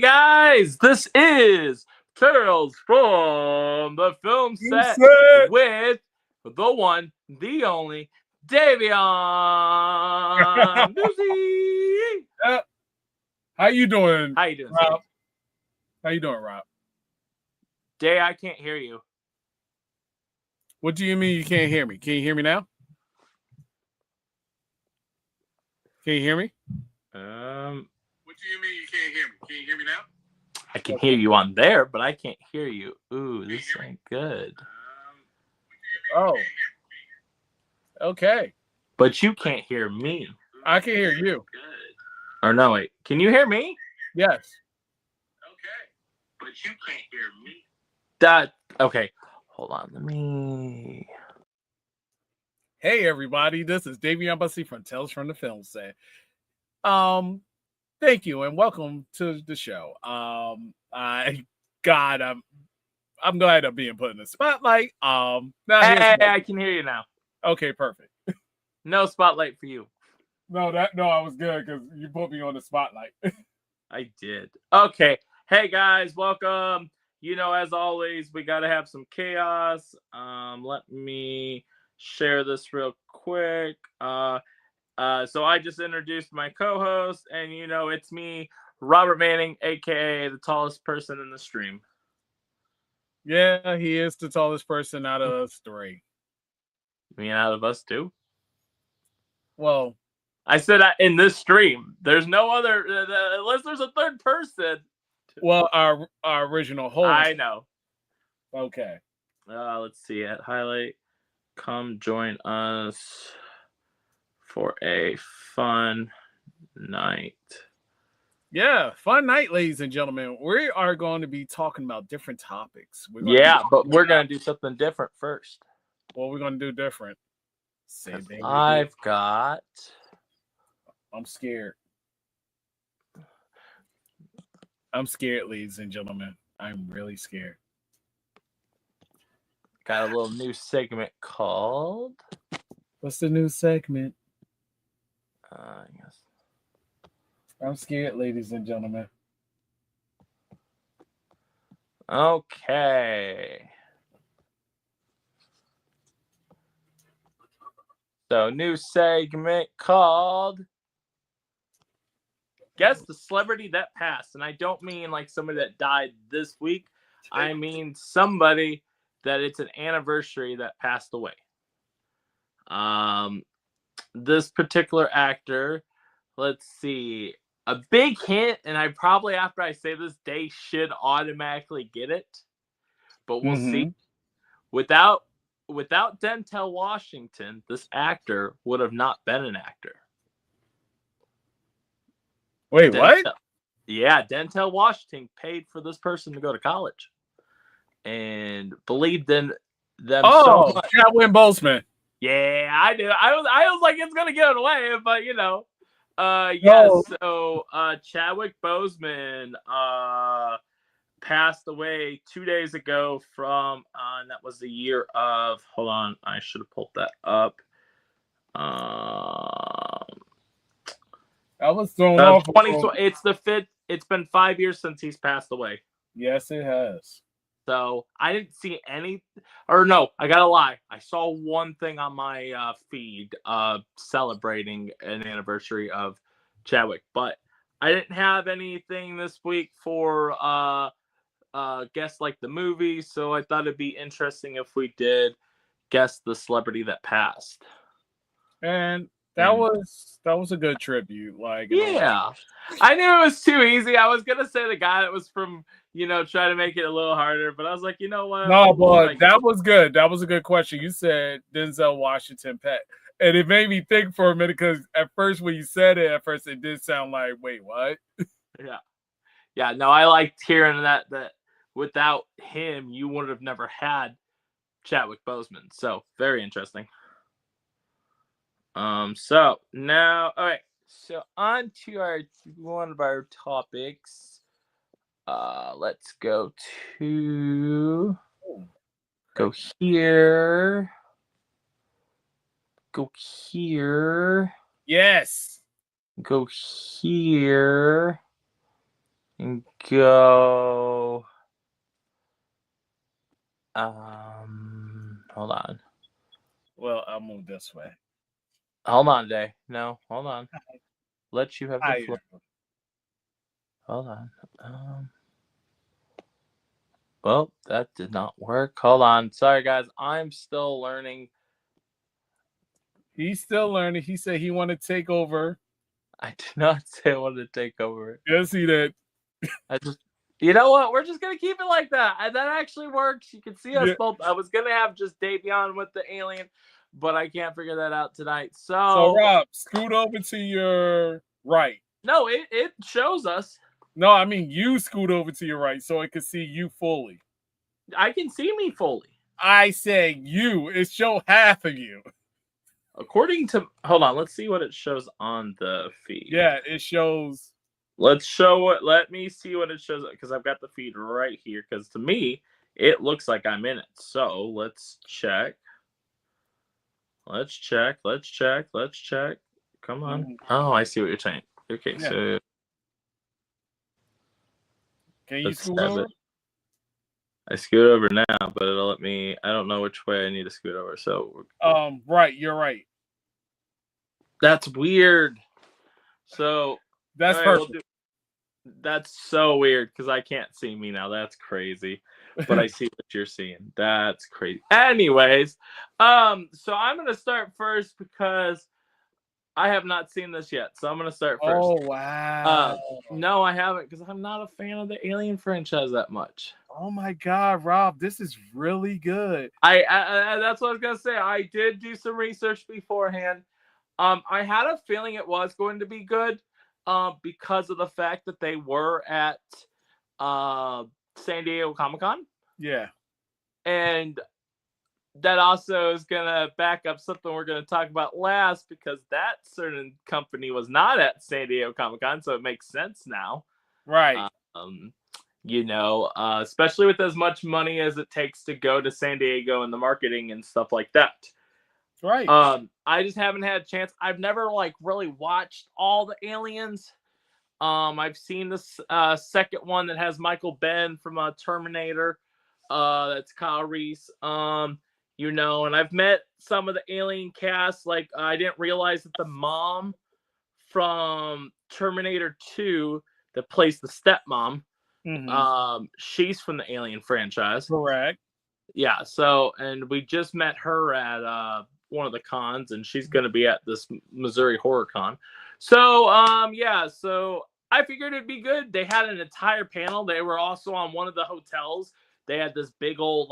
guys, this is Tales from the Film Set with the one, the only, Davion Newsy. How you doing? How you doing, Rob? Steve? How you doing, Rob? Day, I can't hear you. What do you mean you can't hear me? Can you hear me now? Can you hear me? What do you mean you can't hear me? Can you hear me now? I can hear you on there, but I can't hear you. Ooh, this ain't good. Oh. Okay. But you can't hear me. I can hear you. Or no, wait. Can you hear me? Yes. Okay. But you can't hear me. Okay. Hold on. Let me... Hey, everybody. This is Davion Bussey from Tales from the Film Set. Thank you and welcome to the show. I'm glad I'm being put in the spotlight. I can hear you now. Okay, perfect. No spotlight for you. No, I was good because you put me on the spotlight. I did. Okay. Hey guys, welcome. You know, as always, we gotta have some chaos. Let me share this real quick. So I just introduced my co-host, and you know, it's me, Robert Manning, aka the tallest person in the stream. Yeah, he is the tallest person out of us three. You mean out of us two? Well, I said in this stream. There's no other unless there's a third person. Well, our original host. I know. Okay. Let's see it. Highlight. Come join us for a fun night. Yeah, fun night, ladies and gentlemen. We are going to be talking about different topics. But we're going to do something different first. What we're going to do different? I've got... I'm scared. I'm scared, ladies and gentlemen. I'm really scared. Got a little new segment called... What's the new segment? I guess. I'm scared, ladies and gentlemen. Okay. So, new segment called Guess the Celebrity That Passed. And I don't mean like somebody that died this week. I mean somebody that it's an anniversary that passed away. This particular actor, let's see, a big hint, and I probably, after I say this, they should automatically get it, but we'll see. Without Denzel Washington, this actor would have not been an actor. Wait, what? Yeah, Denzel Washington paid for this person to go to college and believed in them so much. Chadwick Boseman. Yeah, I do. I was like, it's gonna get away, but you know. So Chadwick Boseman passed away 2 days ago from and that was the year of, hold on, I should have pulled that up. I was thrown off. 2020. It's been 5 years since he's passed away. Yes, it has. So I didn't see any, or no, I gotta lie. I saw one thing on my feed celebrating an anniversary of Chadwick, but I didn't have anything this week for guess like the movie. So I thought it'd be interesting if we did guess the celebrity that passed. And that was a good tribute. Like, yeah, I knew it was too easy. I was gonna say the guy that was from, you know, try to make it a little harder, but I was like, you know what? No, but that was good. That was a good question. You said Denzel Washington pet, and it made me think for a minute because at first when you said it, it did sound like, wait, what? Yeah. No, I liked hearing that without him, you would have never had Chadwick Boseman. So very interesting. So now, all right. So on to one of our topics. Let's go here. Go here. Yes. Go here. and go. Hold on. Well, I'll move this way. Hold on, Day. No, hold on. Let you have the floor. Higher. Hold on. Well, that did not work. Hold on. Sorry, guys. I'm still learning. He's still learning. He said he wanted to take over. I did not say I wanted to take over. Yes, he did. I just, you know what? We're just gonna keep it like that. That actually works. You can see us both. I was gonna have just Davion with the alien, but I can't figure that out tonight. So Rob, scoot over to your right. No, it shows us. No, I mean you scoot over to your right so it can see you fully. I can see me fully. I said you. It showed half of you. According to, hold on, let's see what it shows on the feed. Yeah, it shows. Let me see what it shows, because I've got the feed right here, because to me, it looks like I'm in it. So let's check. Let's check. Come on. Oh, I see what you're saying. Okay, yeah. So can you scoot over? I scoot over now, but it'll let me. I don't know which way I need to scoot over. So right, you're right. That's weird. So that's perfect. That's so weird because I can't see me now. That's crazy. But I see what you're seeing. That's crazy. Anyways, so I'm gonna start first because I have not seen this yet. So I'm gonna start first. Oh wow. No, I haven't, because I'm not a fan of the Alien franchise that much. Oh my God, Rob, this is really good. I that's what I was gonna say. I did do some research beforehand. I had a feeling it was going to be good, because of the fact that they were at San Diego Comic-Con. Yeah. And that also is going to back up something we're going to talk about last, because that certain company was not at San Diego Comic-Con, so it makes sense now. Right. Especially with as much money as it takes to go to San Diego and the marketing and stuff like that. Right. I just haven't had a chance. I've never really watched all the Aliens. I've seen this second one that has Michael Benn from Terminator. That's Kyle Reese. And I've met some of the Alien cast. Like, I didn't realize that the mom from Terminator 2 that plays the stepmom, she's from the Alien franchise. Correct. Yeah. So, and we just met her at one of the cons, and she's going to be at this Missouri Horror Con. So, so I figured it'd be good. They had an entire panel. They were also on one of the hotels. They had this big old,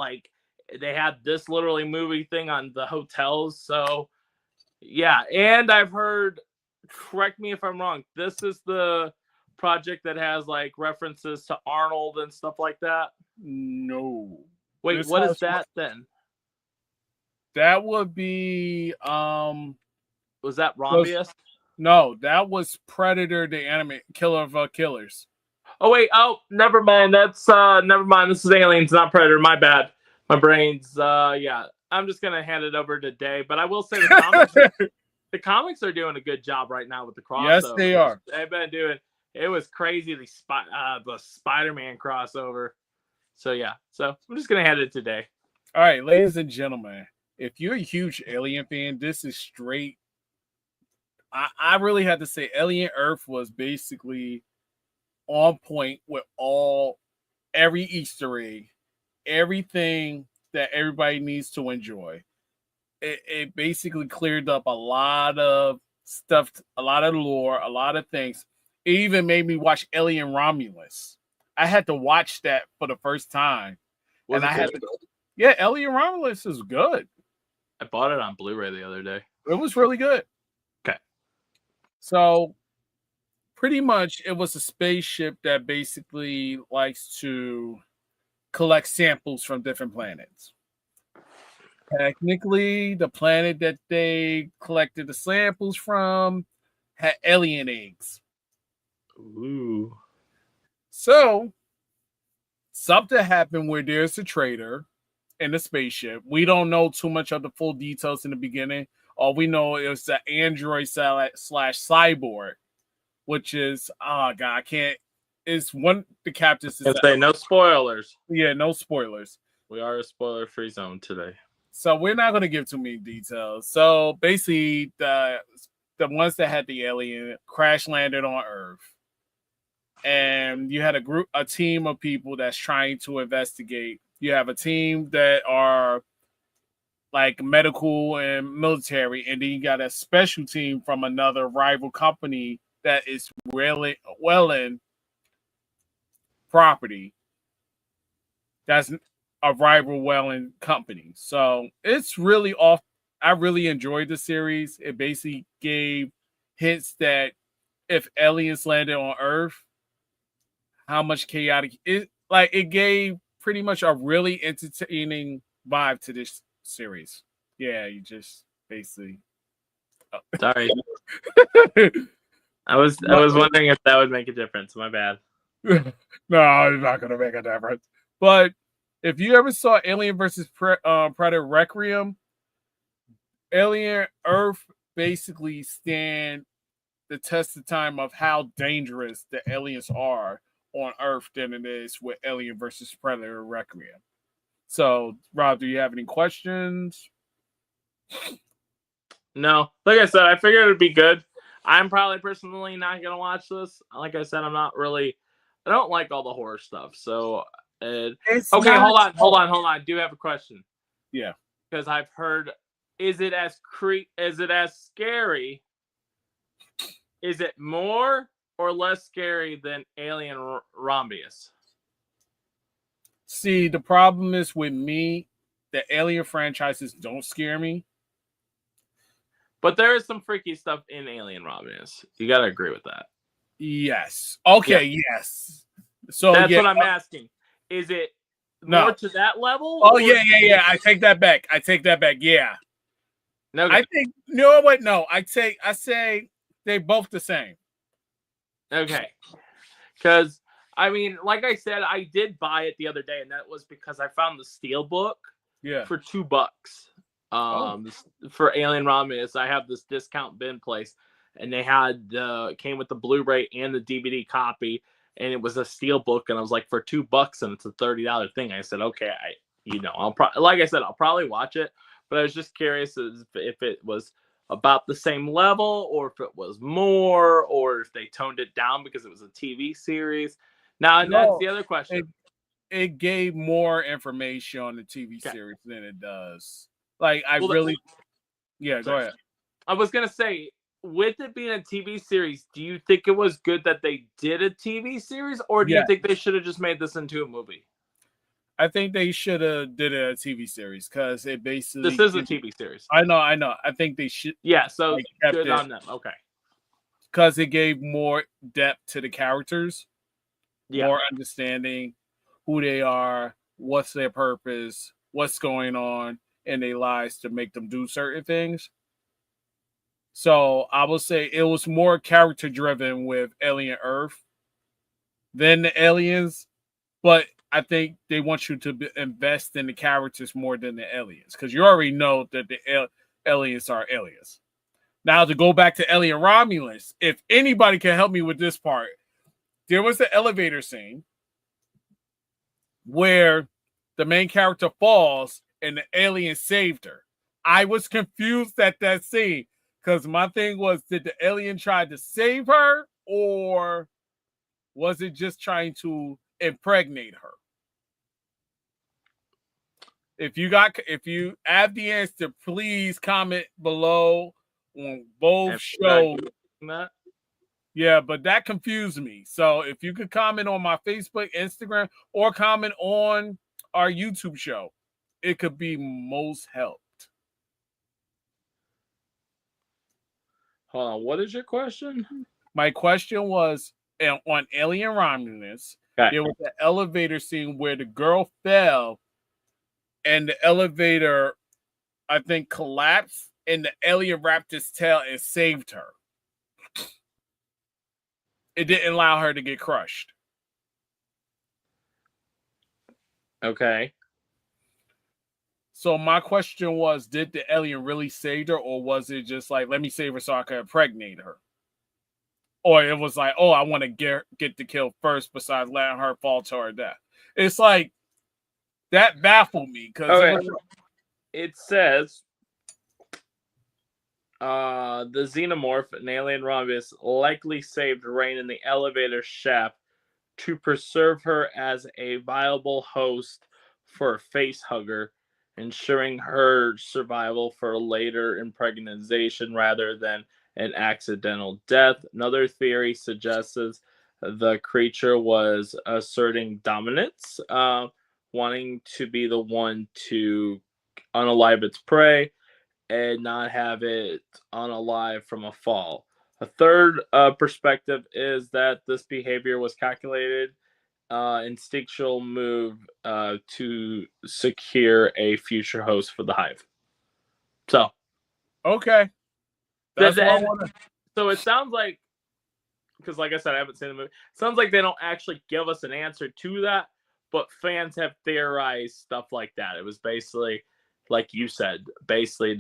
they had this literally movie thing on the hotels. So, yeah. And I've heard, correct me if I'm wrong, this is the project that has references to Arnold and stuff like that. No. Wait, what is that then? That would be was that Rombius? No, that was Predator, the anime killer of killers. Oh wait, never mind. That's never mind. This is Aliens, not Predator. My bad. My brain's yeah. I'm just gonna hand it over to Dave. But I will say the comics are doing a good job right now with the crossover. Yes, they are. They've been doing. It was crazy the Spider-Man crossover. So yeah. So I'm just gonna hand it to Dave. All right, ladies and gentlemen, if you're a huge Alien fan, this is straight. I really had to say Alien Earth was basically on point with every Easter egg, everything that everybody needs to enjoy. It basically cleared up a lot of stuff, a lot of lore, a lot of things. It even made me watch Alien Romulus. I had to watch that for the first time. Yeah, Alien Romulus is good. I bought it on Blu-ray the other day. It was really good. Okay. So pretty much it was a spaceship that basically likes to collect samples from different planets. Technically, the planet that they collected the samples from had alien eggs. Ooh. So something happened where there's a traitor in the spaceship. We don't know too much of the full details in the beginning. All we know is the android / cyborg, which is, oh God, I can't is one the captains. And say no spoilers. Yeah, no spoilers. We are a spoiler-free zone today. So we're not going to give too many details. So basically, the ones that had the alien crash landed on Earth, and you had a team of people that's trying to investigate. You have a team that are like medical and military, and then you got a special team from another rival company that is really well in property. That's a rival Welling company. So it's really off. I really enjoyed the series. It basically gave hints that if aliens landed on Earth, how much chaotic it gave pretty much a really entertaining vibe to this series. Yeah, you just basically Sorry. I was wondering if that would make a difference. My bad. No, it's not gonna make a difference. But if you ever saw Alien versus Predator Requiem, Alien Earth basically stand the test of time of how dangerous the aliens are on Earth than it is with Alien versus Predator Requiem. So, Rob, do you have any questions? No. Like I said, I figured it'd be good. I'm probably personally not gonna watch this. Like I said, I don't like all the horror stuff. So okay, hold on. I do have a question. Yeah. Because I've heard, is it as scary? Is it more or less scary than Alien Romulus? See, the problem is with me, the Alien franchises don't scare me. But there is some freaky stuff in Alien Romulus. You gotta agree with that. Yes. Okay, yeah. Yes. So that's what I'm asking. Is it more to that level? Oh, yeah. I take that back. Yeah. No, I think no. I say they both the same. Okay. Because I mean, like I said, I did buy it the other day, and that was because I found the Steelbook for $2. For Alien Romulus, I have this discount bin place, and they had came with the Blu-ray and the DVD copy, and it was a Steelbook, and I was like, for $2, and it's a $30 thing. I said, okay, I'll probably watch it, but I was just curious if it was about the same level, or if it was more, or if they toned it down because it was a TV series. Now, and that's the other question. It gave more information on the TV series than it does. Like, go ahead. I was going to say, with it being a TV series, do you think it was good that they did a TV series, or do you think they should have just made this into a movie? I think they should have did a TV series because it basically... This is a TV series. I know. I think they should... Yeah, so good on them. Okay. Because it gave more depth to the characters, more understanding who they are, what's their purpose, what's going on in their lives to make them do certain things. So I will say it was more character driven with Alien Earth than the aliens, but I think they want you to invest in the characters more than the aliens because you already know that the aliens are aliens. Now to go back to Alien Romulus, if anybody can help me with this part, there was the elevator scene where the main character falls and the alien saved her. I was confused at that scene because my thing was, did the alien try to save her or was it just trying to impregnate her? If you have the answer, please comment below on both shows. Yeah, but that confused me. So if you could comment on my Facebook, Instagram, or comment on our YouTube show, it could be most helped. Hold on, what is your question? My question was on Alien Romulus, there was an elevator scene where the girl fell and the elevator, I think, collapsed and the alien wrapped its tail and saved her. It didn't allow her to get crushed. Okay. So my question was, did the alien really save her, or was it just like, let me save her so I can impregnate her? or it was like, oh, I want to get the kill first, besides letting her fall to her death. It's like that baffled me because it says the Xenomorph, an alien Rhombus, likely saved Rain in the elevator shaft to preserve her as a viable host for a face hugger, ensuring her survival for later impregnation rather than an accidental death. Another theory suggests the creature was asserting dominance, wanting to be the one to unalive its prey and not have it unalive from a fall. A third perspective is that this behavior was calculated, instinctual move to secure a future host for the hive. So, okay, that's what I want to. So it sounds like, because like I said, I haven't seen the movie. It sounds like they don't actually give us an answer to that, but fans have theorized stuff like that. It was basically, like you said, basically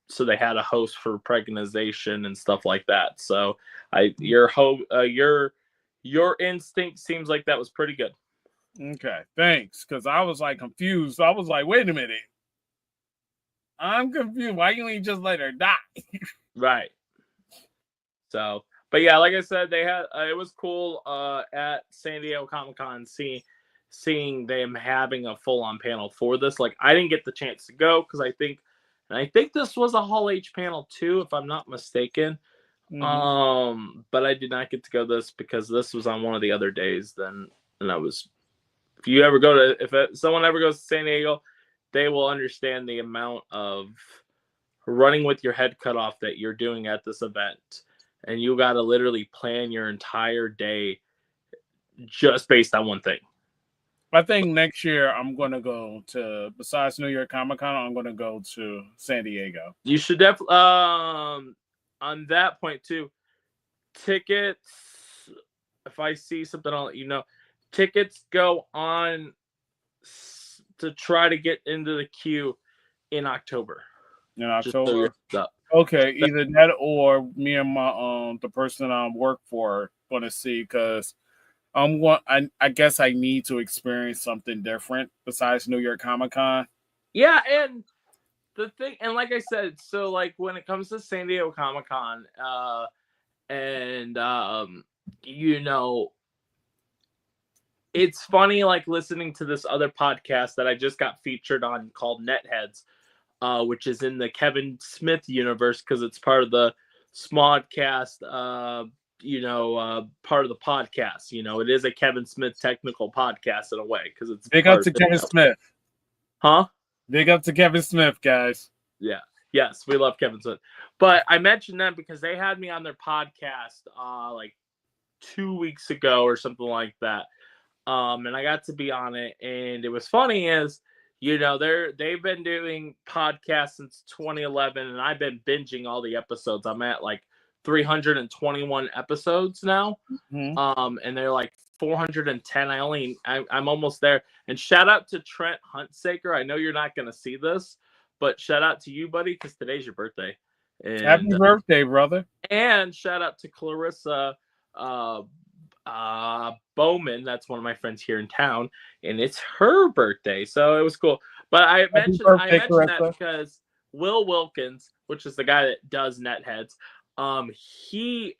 so they had a host for pregnanization and stuff like that. So your instinct seems like that was pretty good. Okay, thanks. Because I was like confused. I was like, wait a minute, I'm confused. Why you ain't just let her die? Right. So, but yeah, like I said, they had it was cool at San Diego Comic-Con seeing them having a full-on panel for this. Like, I didn't get the chance to go because I think this was a Hall H panel too, if I'm not mistaken. Mm-hmm. But I did not get to go this because this was on one of the other days. And I was, if someone ever goes to San Diego, they will understand the amount of running with your head cut off that you're doing at this event. And you got to literally plan your entire day just based on one thing. I think next year I'm going to go to, besides New York Comic Con, I'm going to go to San Diego. You should definitely, on that point too, tickets, if I see something, I'll let you know. Tickets go on to try to get into the queue in October. In October? Okay, either that or me and my the person I work for going to see, because I guess I need to experience something different besides New York Comic Con. Yeah, and the thing, and like I said, so like when it comes to San Diego Comic Con, you know, it's funny like listening to this other podcast that I just got featured on called Netheads, which is in the Kevin Smith universe because it's part of the Smodcast, part of the podcast. You know, it is a Kevin Smith technical podcast in a way because it's big up to Kevin Smith. Huh? Big up to Kevin Smith, guys. Yeah. Yes, we love Kevin Smith. But I mentioned them because they had me on their podcast like 2 weeks ago or something like that. And I got to be on it, and it was funny is, you know, they've been doing podcasts since 2011, and I've been binging all the episodes. I'm at like 321 episodes now. Mm-hmm. And they're like 410. I'm almost there. And shout out to Trent Huntsaker. I know you're not going to see this, but shout out to you, buddy, because today's your birthday. And, happy birthday, brother. And shout out to Clarissa Bowman. That's one of my friends here in town, and it's her birthday, so it was cool. But I mentioned that because Will Wilkins, which is the guy that does Netheads, he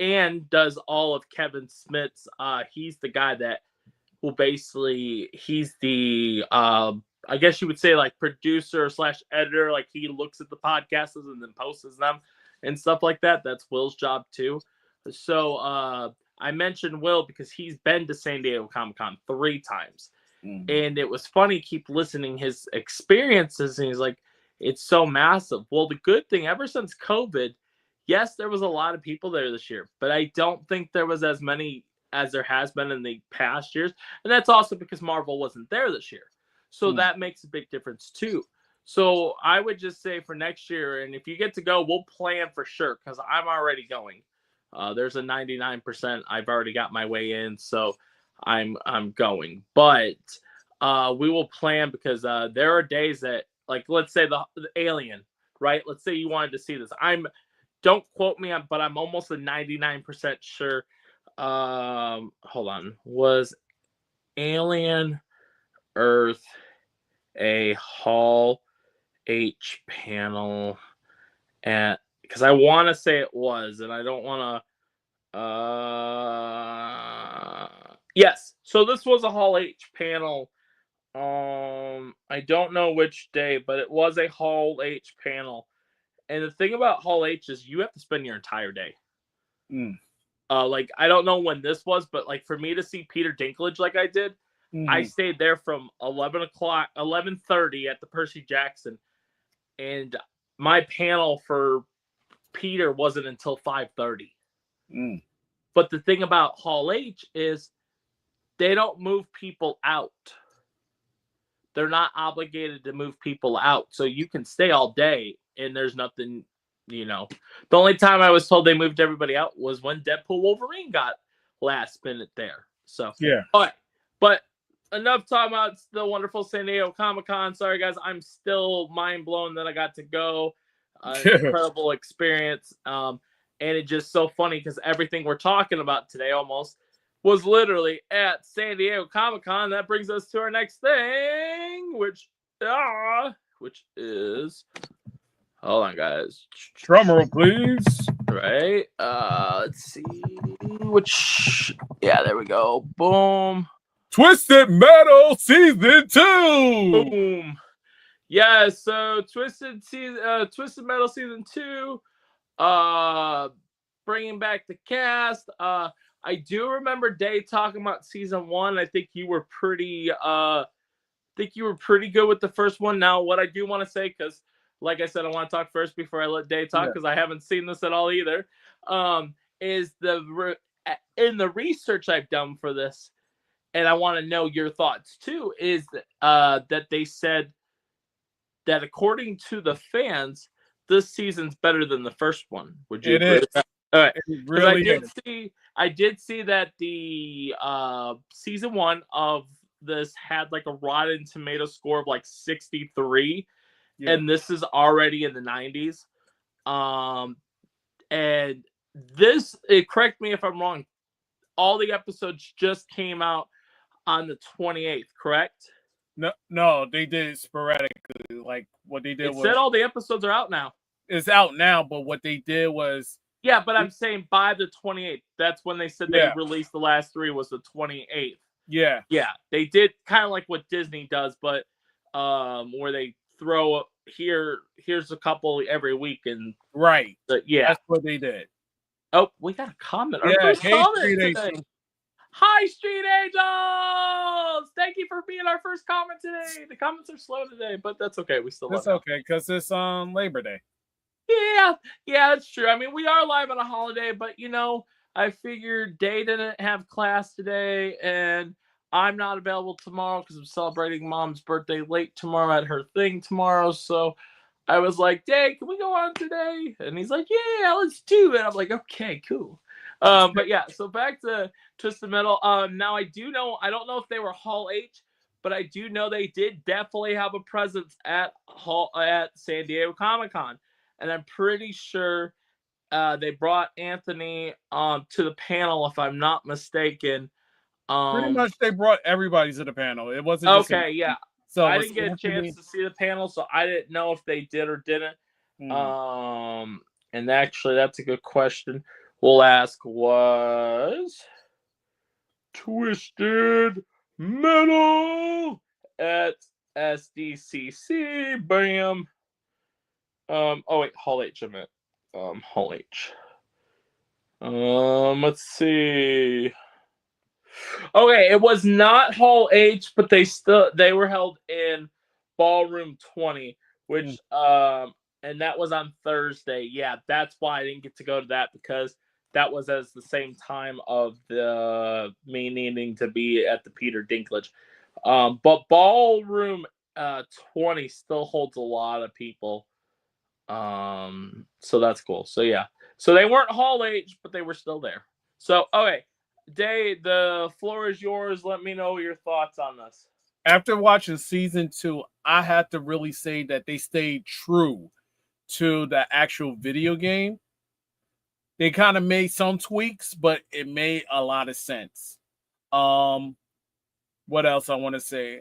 does all of Kevin Smith's. He's the guy that will basically, he's the I guess you would say like producer / editor. Like he looks at the podcasts and then posts them and stuff like that. That's Will's job too. So I mentioned Will because he's been to San Diego Comic-Con 3 times. Mm-hmm. And it was funny, keep listening his experiences, and he's like, it's so massive. Well, the good thing, ever since COVID, yes, there was a lot of people there this year, but I don't think there was as many as there has been in the past years. And that's also because Marvel wasn't there this year. So that makes a big difference too. So I would just say for next year, and if you get to go, we'll plan for sure, because I'm already going. There's a 99%. I've already got my way in, so I'm going. But we will plan, because there are days that, like, let's say the Alien, right? Let's say you wanted to see this. don't quote me on, but I'm almost a 99% sure. Hold on. Was Alien Earth a Hall H panel? And because I want to say it was, and I don't want to. Yes. So this was a Hall H panel. I don't know which day, but it was a Hall H panel. And the thing about Hall H is you have to spend your entire day. Like I don't know when this was, but like for me to see Peter Dinklage like I did, I stayed there from 11:30 at the Percy Jackson, and my panel for Peter wasn't until 5:30. But the thing about Hall H is they don't move people out. They're not obligated to move people out, so you can stay all day, and there's nothing. The only time I was told they moved everybody out was when Deadpool Wolverine got last minute there. So yeah. All right, but enough talking about the wonderful San Diego Comic-Con. Sorry guys, I'm still mind blown that I got to go. Incredible experience. And it's just so funny because everything we're talking about today almost was literally at San Diego Comic-Con. That brings us to our next thing, which is. Hold on, guys. Drumroll, please. Right. Let's see. Yeah, there we go. Boom. Twisted Metal Season 2. Boom. Yeah. So Twisted Metal Season 2. Bringing back the cast. I do remember Day talking about Season 1. I think you were pretty. Good with the first one. Now, what I do want to say, because like I said, I want to talk first before I let Day talk because I haven't seen this at all either. Is in the research I've done for this, and I want to know your thoughts too. Is that they said that according to the fans, this season's better than the first one. Would you agree with that? All right. It really I did see that the season 1 of this had like a Rotten Tomato score of like 63. And this is already in the 90s. And this, correct me if I'm wrong, all the episodes just came out on the 28th, correct? No, they did it sporadically. Like what they did said all the episodes are out now. It's out now, but what they did was. Yeah, but I'm saying by the 28th. That's when they said they released the last 3 was the 28th. Yeah. Yeah, they did kind of like what Disney does, but where they throw here's a couple every week, and that's what they did. Oh, we got a comment. Hey, Street Angels. Hi, Street Angels! Thank you for being our first comment today. The comments are slow today, but that's okay. We still love it. That's okay because it's Labor Day. Yeah, that's true. I mean, we are live on a holiday, but I figured Day didn't have class today, and I'm not available tomorrow because I'm celebrating Mom's birthday late tomorrow at her thing tomorrow. So I was like, Day, can we go on today? And he's like, yeah, let's do it. I'm like, okay, cool. But yeah, so back to Twisted Metal. Now I do know, I don't know if they were Hall H, but I do know they did definitely have a presence at San Diego Comic-Con. And I'm pretty sure they brought Anthony to the panel, if I'm not mistaken. Pretty much they brought everybody to the panel. It wasn't okay, yeah. So I didn't get a chance to see the panel, so I didn't know if they did or didn't. And actually, that's a good question. We'll ask, was Twisted Metal at SDCC? Bam. Oh wait, Hall H. I meant Hall H. Let's see. Okay, it was not Hall H, but they were held in Ballroom 20, which and that was on Thursday. Yeah, that's why I didn't get to go to that because that was as the same time of the me needing to be at the Peter Dinklage. But Ballroom 20 still holds a lot of people. So that's cool. So yeah. So they weren't Hall H, but they were still there. So okay. Day, the floor is yours. Let me know your thoughts on this. After watching season 2, I have to really say that they stayed true to the actual video game. They kind of made some tweaks, but it made a lot of sense. What else I want to say?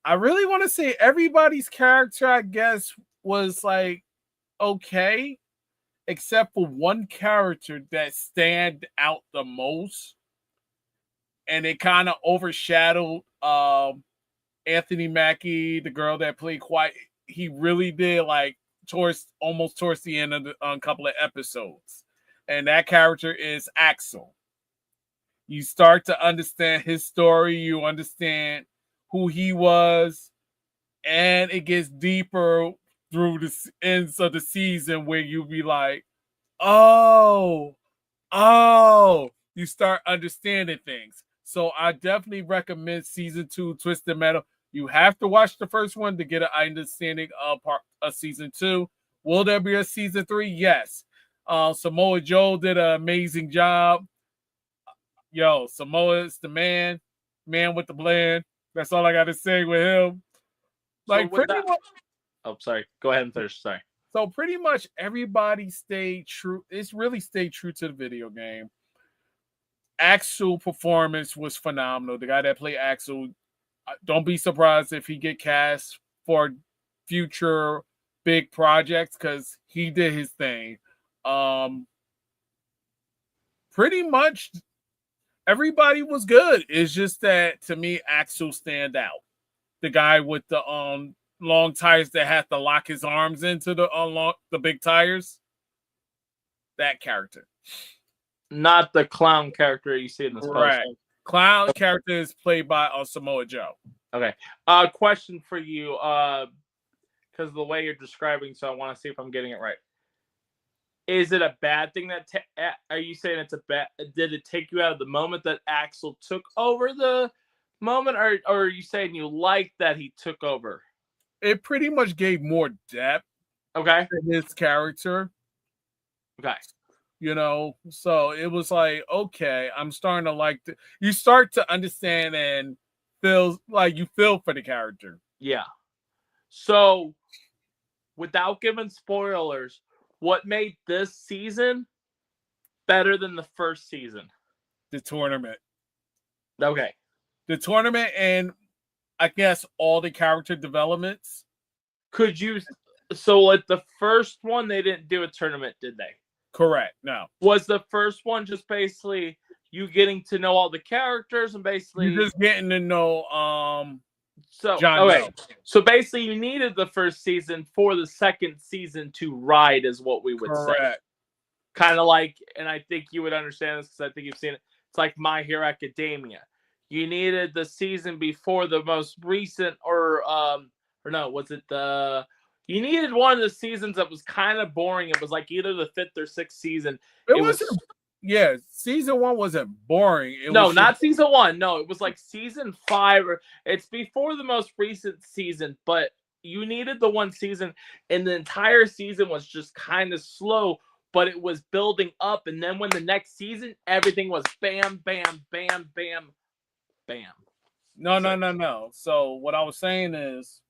I really want to say everybody's character, I guess, was like okay, except for one character that stand out the most, and it kind of overshadowed Anthony Mackie, the girl that played Quiet. He really did like almost towards the end of a couple of episodes, and that character is Axel. You start to understand his story. You understand who he was, and it gets deeper through the ends of the season where you be like, oh, you start understanding things. So I definitely recommend season 2, Twisted Metal. You have to watch the first one to get an understanding of season 2. Will there be a season 3? Yes. Samoa Joe did an amazing job. Yo, Samoa is the man with the blend. That's all I got to say with him. Like so pretty much. Oh, sorry. Go ahead and finish. Sorry. So pretty much everybody stayed true. It's really stayed true to the video game. Axel performance was phenomenal. The guy that played Axel, don't be surprised if he get cast for future big projects because he did his thing. Pretty much everybody was good. It's just that to me, Axel stand out. The guy with the long tires that had to lock his arms into the big tires. That character. Not the clown character you see in this right. poster. Clown character is played by Samoa Joe. Okay. Question for you, because of the way you're describing, so I want to see if I'm getting it right. Is it a bad thing that are you saying it's a bad? Did it take you out of the moment that Axel took over the moment, or are you saying you like that he took over? It pretty much gave more depth. Okay. To his character. Okay. You know, so it was like, okay, I'm starting to like you start to understand and feel like you feel for the character. Yeah. So, without giving spoilers, what made this season better than the first season? The tournament. Okay. The tournament and I guess all the character developments. Could you? So, like the first one, they didn't do a tournament, did they? Correct. No. Was the first one just basically you getting to know all the characters and basically you're just getting to know John okay. So basically you needed the first season for the second season to ride is what we would Correct. say. Kind of like, and I think you would understand this because I think you've seen it. It's like My Hero Academia. You needed the season before the most recent or no, was it the you needed one of the seasons that was kind of boring. It was like either the 5th or 6th season. It wasn't. Yeah, season 1 wasn't boring. Not season 1. No, it was like season 5. Or it's before the most recent season. But you needed the one season, and the entire season was just kind of slow. But it was building up, and then when the next season, everything was bam, bam, bam, bam, bam. No. So what I was saying is.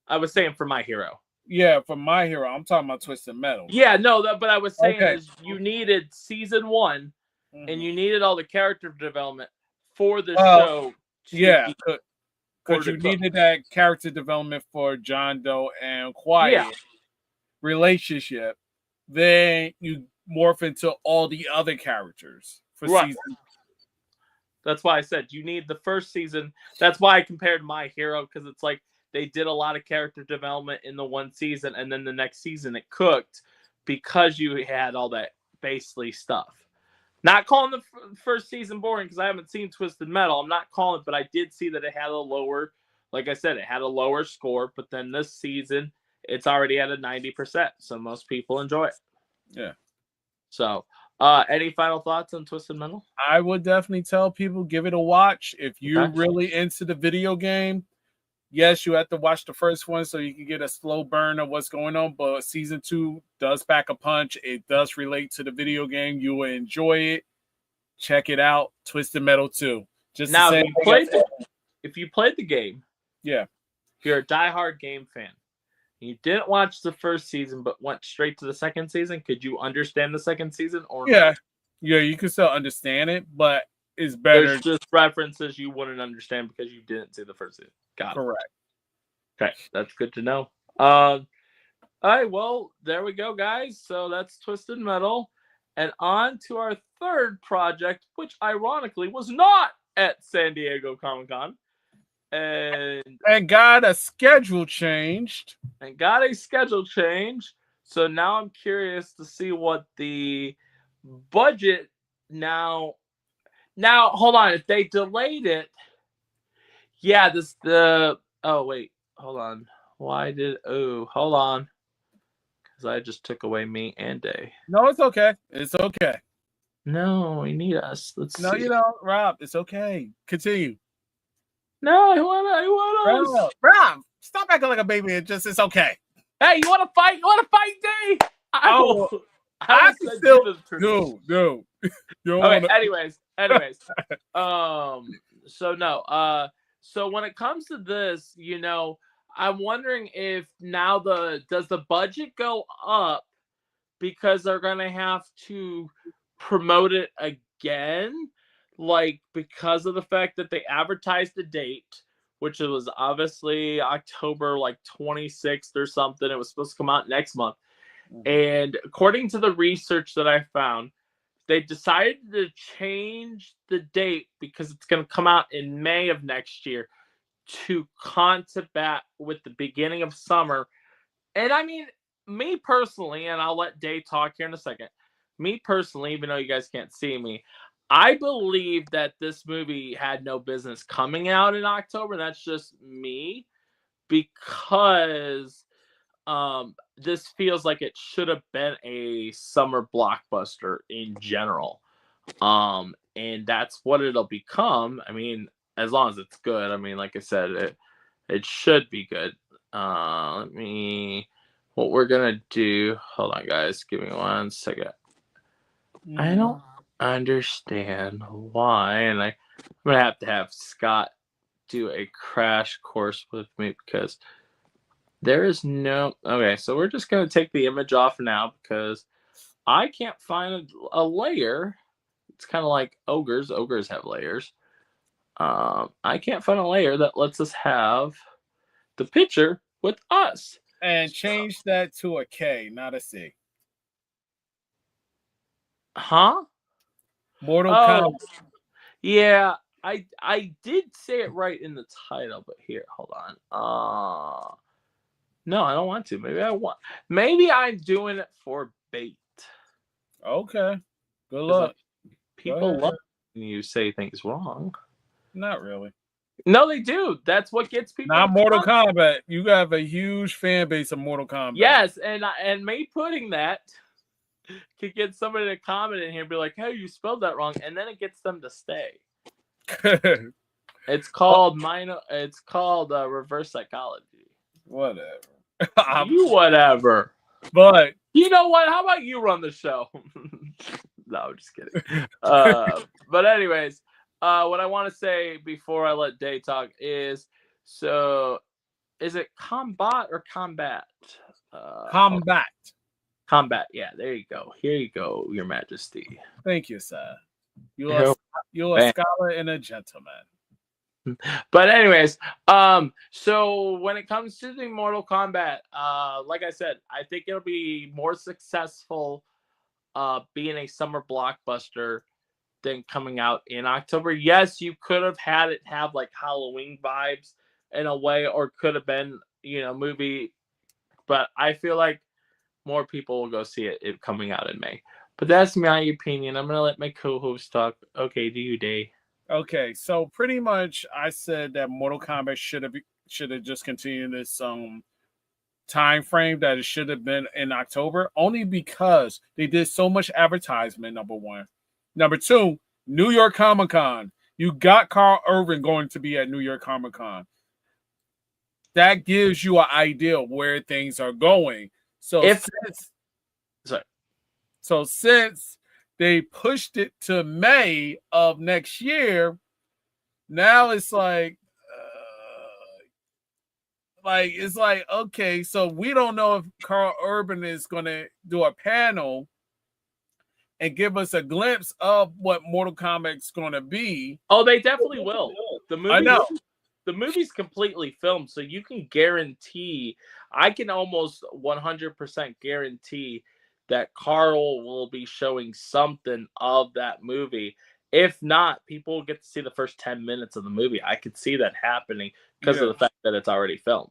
I was saying for My Hero. Yeah, for My Hero. I'm talking about Twisted Metal. Yeah, no, but I was saying is you needed season 1 and you needed all the character development for the show. Yeah, because you needed that character development for John Doe and Quiet relationship. Then you morph into all the other characters for season. That's why I said you need the first season. That's why I compared My Hero, because it's like they did a lot of character development in the one season, and then the next season it cooked because you had all that basely stuff. Not calling the first season boring because I haven't seen Twisted Metal. I'm not calling it, but I did see that it had a lower, like I said, it had a lower score. But then this season, it's already at a 90%, so most people enjoy it. Yeah. So, any final thoughts on Twisted Metal? I would definitely tell people give it a watch if you're really into the video game. Yes, you have to watch the first one so you can get a slow burn of what's going on, but season 2 does pack a punch. It does relate to the video game. You will enjoy it. Check it out. Twisted Metal 2. Just now, if you played the game, yeah, if you're a diehard game fan, you didn't watch the first season but went straight to the second season, could you understand the second season or Yeah, no? yeah, you can still understand it, but it's There's better. just references you wouldn't understand because you didn't see the first season. Got it. Correct. Okay, that's good to know. All right, well, there we go, guys. So that's Twisted Metal. And on to our third project, which ironically was not at San Diego Comic-Con. And got a schedule changed. And got a schedule change. So now I'm curious to see what the budget now hold on. If they delayed it, yeah, oh wait, hold on. Hold on. Because I just took away me and Day. No, it's okay. It's okay. No, we need us. Let's see. No, you don't, Rob. It's okay. Continue. No, I want us. Rob, stop acting like a baby. It's okay. Hey, you want to fight? You want to fight, Day? I can still. No. Okay. Anyways. So no. So when it comes to this, I'm wondering if now does the budget go up because they're gonna have to promote it again, like because of the fact that they advertised the date, which it was obviously October 26th or something. It was supposed to come out next month. And according to the research that I found, they decided to change the date because it's going to come out in May of next year to combat with the beginning of summer. And I mean, me personally, and I'll let Dave talk here in a second. Me personally, even though you guys can't see me, I believe that this movie had no business coming out in October. That's just me, because this feels like it should have been a summer blockbuster in general. And that's what it'll become. I mean, as long as it's good. I mean, like I said, it should be good. What we're gonna do, hold on guys, give me 1 second. I don't understand why, and I'm gonna have Scott do a crash course with me because there is no. Okay, so we're just gonna take the image off now because I can't find a layer. It's kind of like ogres. Ogres have layers. I can't find a layer that lets us have the picture with us. And change that to a K, not a C. Huh? Mortal Kombat. Yeah, I did say it right in the title, but here, hold on. No, I don't want to. Maybe I'm doing it for bait. Okay. Good luck. People love when you say things wrong. Not really. No, they do. That's what gets people. Not Mortal Kombat. You have a huge fan base of Mortal Kombat. Yes, and me putting that could get somebody to comment in here and be like, "Hey, you spelled that wrong," and then it gets them to stay. It's called It's called reverse psychology. Whatever. Whatever. But you know what? How about you run the show? No, I'm just kidding. But anyways, what I want to say before I let Day talk is, so is it combat or combat? Combat. Combat. Yeah, there you go. Here you go, Your Majesty. Thank you, sir. You're a scholar and a gentleman. But anyways, so when it comes to the Mortal Kombat, like I said, I think it'll be more successful being a summer blockbuster than coming out in October. Yes, you could have had it have like Halloween vibes in a way, or could have been, movie, but I feel like more people will go see it coming out in May. But that's my opinion. I'm gonna let my co-host talk. Okay, do you, Day? Okay, so pretty much I said that Mortal Kombat should have just continued this time frame that it should have been in October, only because they did so much advertisement, number one. Number two, New York Comic Con. You got Carl Urban going to be at New York Comic Con. That gives you an idea of where things are going. So since they pushed it to May of next year, now it's like, Like, it's like, okay, so we don't know if Carl Urban is going to do a panel and give us a glimpse of what Mortal Kombat's going to be. Oh, they definitely will. The I movie, know. the movie's completely filmed, so you can guarantee. I can almost 100% guarantee that Carl will be showing something of that movie. If not, people will get to see the first 10 minutes of the movie. I could see that happening because of the fact that it's already filmed.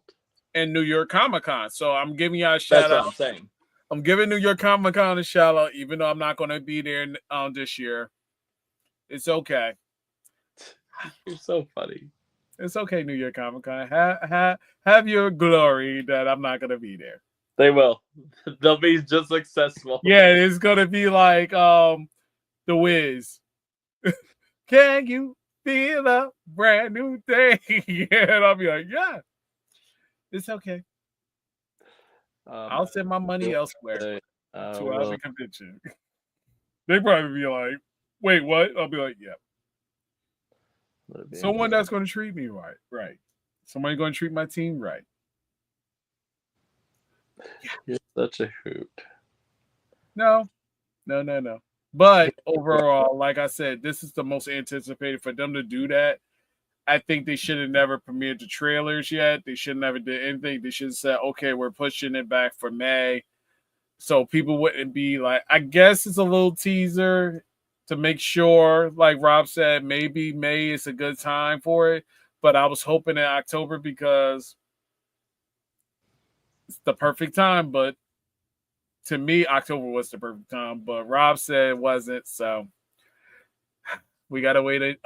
In New York Comic Con. So I'm giving y'all a That's shout what out. I'm saying. I'm giving New York Comic Con a shout out, even though I'm not going to be there this year. It's okay. You're so funny. It's okay, New York Comic Con. Have your glory that I'm not going to be there. They will. They'll be just successful. Yeah, it's going to be like The Wiz. Can you feel a brand new day? Yeah, and I'll be like, yeah, it's okay. I'll send my money elsewhere to the convention. They probably be like, wait, what? I'll be like, yeah. Someone that's going to treat me right. Right. Somebody going to treat my team right. You're such a hoot. No. But overall, like I said, this is the most anticipated for them to do that. I think they should have never premiered the trailers yet. They should never did anything. They should have said, okay, we're pushing it back for May. So people wouldn't be like, I guess it's a little teaser to make sure, like Rob said, maybe May is a good time for it. But I was hoping in October because it's the perfect time. But to me, October was the perfect time. But Rob said it wasn't. So we got to wait.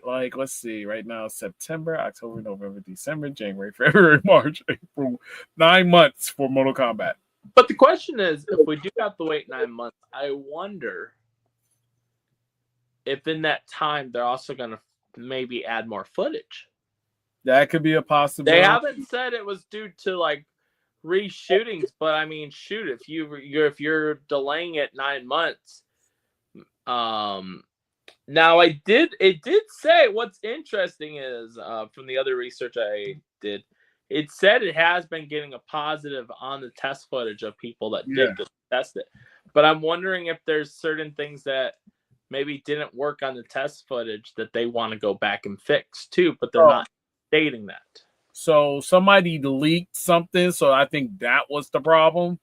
Like, let's see, right now, September, October, November, December, January, February, March, April, 9 months for Mortal Kombat. But the question is, if we do have to wait 9 months, I wonder if in that time they're also going to maybe add more footage. That could be a possibility. They haven't said it was due to like reshootings, but I mean, shoot, if you're delaying it 9 months, now it did say what's interesting is from the other research I did, it said it has been getting a positive on the test footage of people that did test it. But I'm wondering if there's certain things that maybe didn't work on the test footage that they want to go back and fix too, but they're not stating that. So somebody leaked something, so I think that was the problem.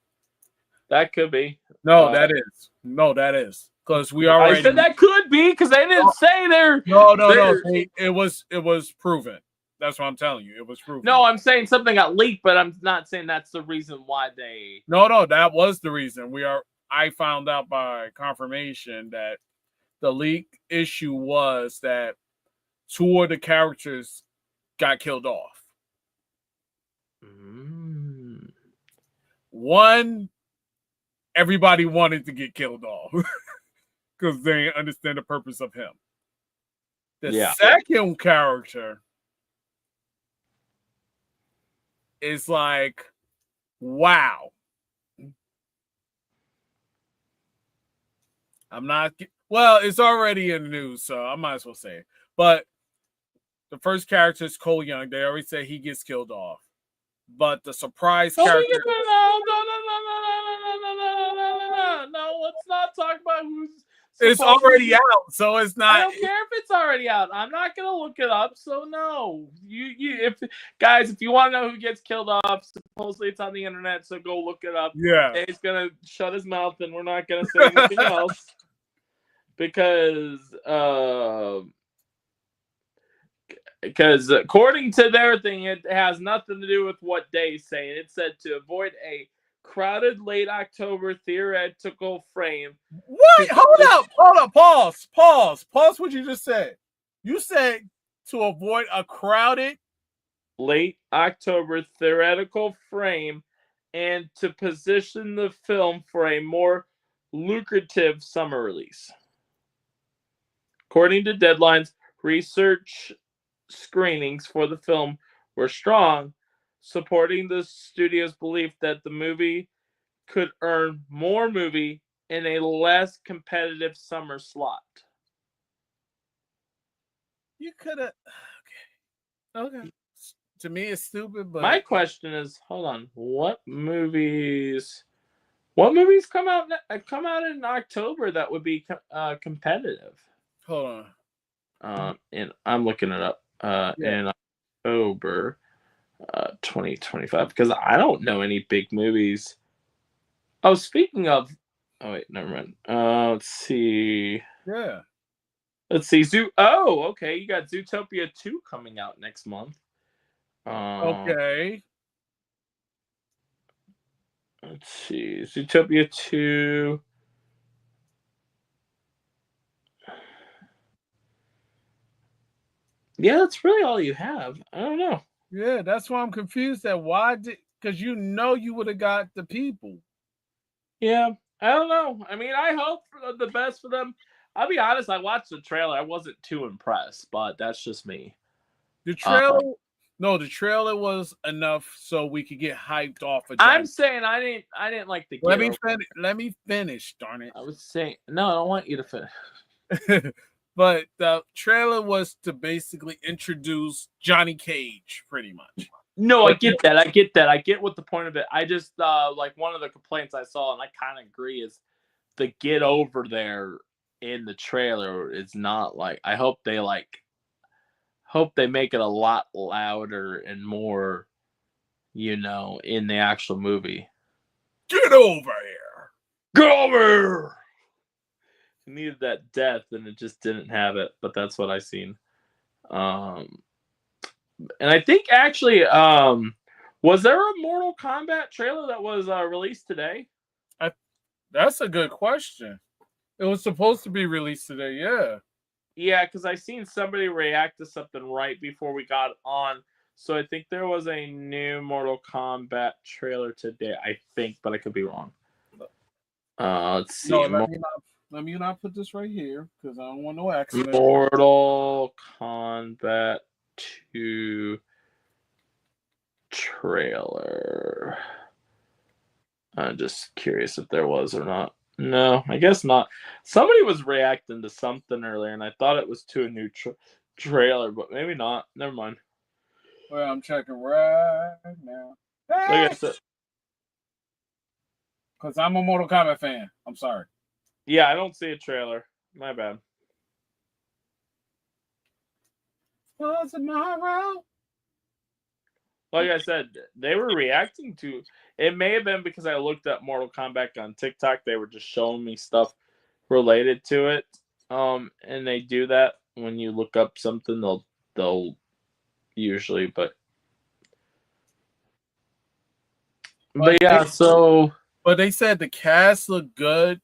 That could be. No, that is. Because we already. I said that could be because they didn't say they're. No. It was proven. That's what I'm telling you. It was proven. No, I'm saying something got leaked, but I'm not saying that's the reason why they. No, that was the reason. I found out by confirmation that the leak issue was that 2 of the characters got killed off. One, everybody wanted to get killed off. Because they didn't understand the purpose of him. The second character is like, wow. It's already in the news, so I might as well say it. But the first character is Cole Young. They already say he gets killed off. But the surprise character. No, let's not talk about who's. It's already out, so it's not. I don't care if it's already out. I'm not gonna look it up. So no, if you want to know who gets killed off, supposedly it's on the internet. So go look it up. Yeah, he's gonna shut his mouth, and we're not gonna say anything else because according to their thing, it has nothing to do with what Dave's saying. It said to avoid a crowded late October theoretical frame. What? Hold up. Pause what you just said. You said to avoid a crowded late October theoretical frame and to position the film for a more lucrative summer release. According to deadlines, research screenings for the film were strong, supporting the studio's belief that the movie could earn more movie in a less competitive summer slot. You could have. Okay. to me it's stupid. But my question is, hold on, what movies come out in October that would be competitive? hold on. And I'm looking it up. Yeah. In October, 2025, because I don't know any big movies. Oh, speaking of, oh wait, never mind. Let's see. Yeah. Let's see. Oh, okay. You got Zootopia 2 coming out next month. Okay. Let's see. Zootopia 2. Yeah, that's really all you have. I don't know. Yeah, that's why I'm confused. Because you would have got the people. Yeah, I don't know. I mean, I hope for the best for them. I'll be honest. I watched the trailer. I wasn't too impressed, but that's just me. The trailer, no, the trailer was enough so we could get hyped off of. I'm saying I didn't like the. Let me finish. Darn it! I was saying no. I don't want you to finish. But the trailer was to basically introduce Johnny Cage, pretty much. No, I get that. I get what the point of it. I just like one of the complaints I saw, and I kind of agree, is the get over there in the trailer is not like. I hope they make it a lot louder and more, in the actual movie. Get over here! Get over here! It needed that death, and it just didn't have it. But that's what I seen. And I think actually, was there a Mortal Kombat trailer that was released today? That's a good question. It was supposed to be released today, yeah. Yeah, because I seen somebody react to something right before we got on. So I think there was a new Mortal Kombat trailer today, I think, but I could be wrong. Let's see. No, let me not put this right here because I don't want no accident. Mortal Kombat 2 trailer. I'm just curious if there was or not. No, I guess not. Somebody was reacting to something earlier, and I thought it was to a new trailer, but maybe not. Never mind. Well, I'm checking right now. Like I said, because I'm a Mortal Kombat fan. I'm sorry. yeah, I don't see a trailer. My bad. Well, tomorrow. Like I said, they were reacting to it. May have been because I looked at Mortal Kombat on TikTok. They were just showing me stuff related to it. And they do that when you look up something. They'll usually, but yeah. So, but they said the cast looked good.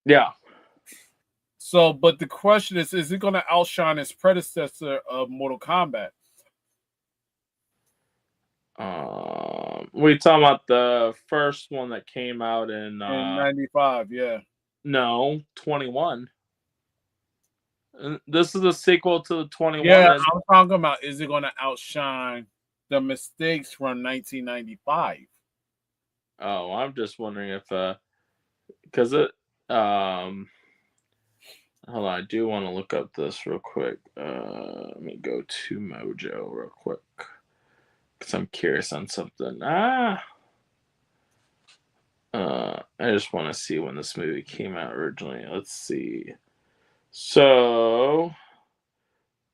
Yeah. So, but the question is it going to outshine its predecessor of Mortal Kombat? We talking about the first one that came out in 95, yeah. No, 21. This is a sequel to the 21. Yeah, I'm talking about, is it going to outshine the mistakes from 1995? Oh, I'm just wondering if because it hold on, I do want to look up this real quick. Let me go to Mojo real quick because I'm curious on something. I just want to see when this movie came out originally. Let's see. So,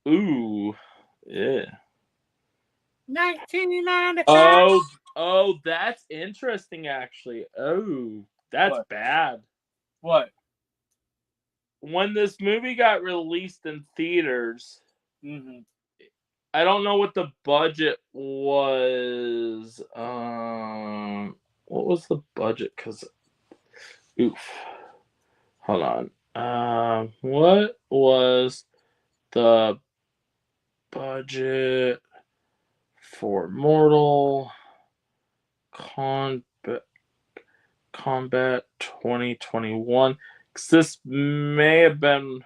yeah. 1995. Oh, that's interesting, actually. Oh, that's bad. What? When this movie got released in theaters, I don't know what the budget was. What was the budget? Because, hold on. What was the budget for Mortal Kombat 2021? Because this may have been.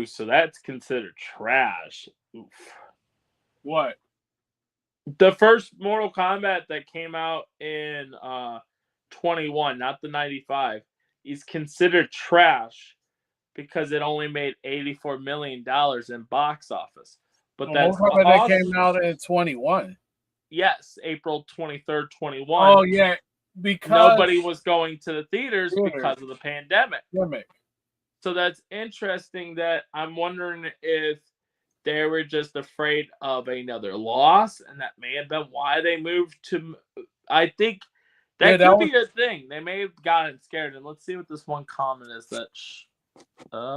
So that's considered trash. What? The first Mortal Kombat that came out in 21, not the 95, is considered trash because it only made $84 million in box office. But Well, that's most of it that also came out in 21. yes, April 23rd, 21. Oh yeah, because Nobody was going to the theaters because of the pandemic. pandemic. So that's interesting that I'm wondering if they were just afraid of another loss, and that may have been why they moved to. I think that Yeah, could that was be a thing. They may have gotten scared. And let's see what this one comment is. That.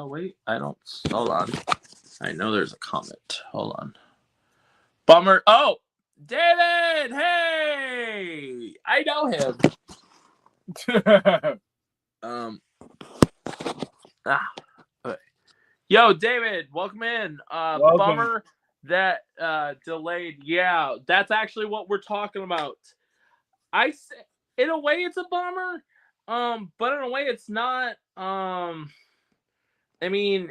Wait, I don't. Hold on. I know there's a comment. Hold on. Bummer. Oh, David. Hey, I know him. Um. Okay. Yo, David, welcome in. Welcome. Bummer that delayed. Yeah, that's actually what we're talking about. In a way, it's a bummer. But in a way, it's not. I mean,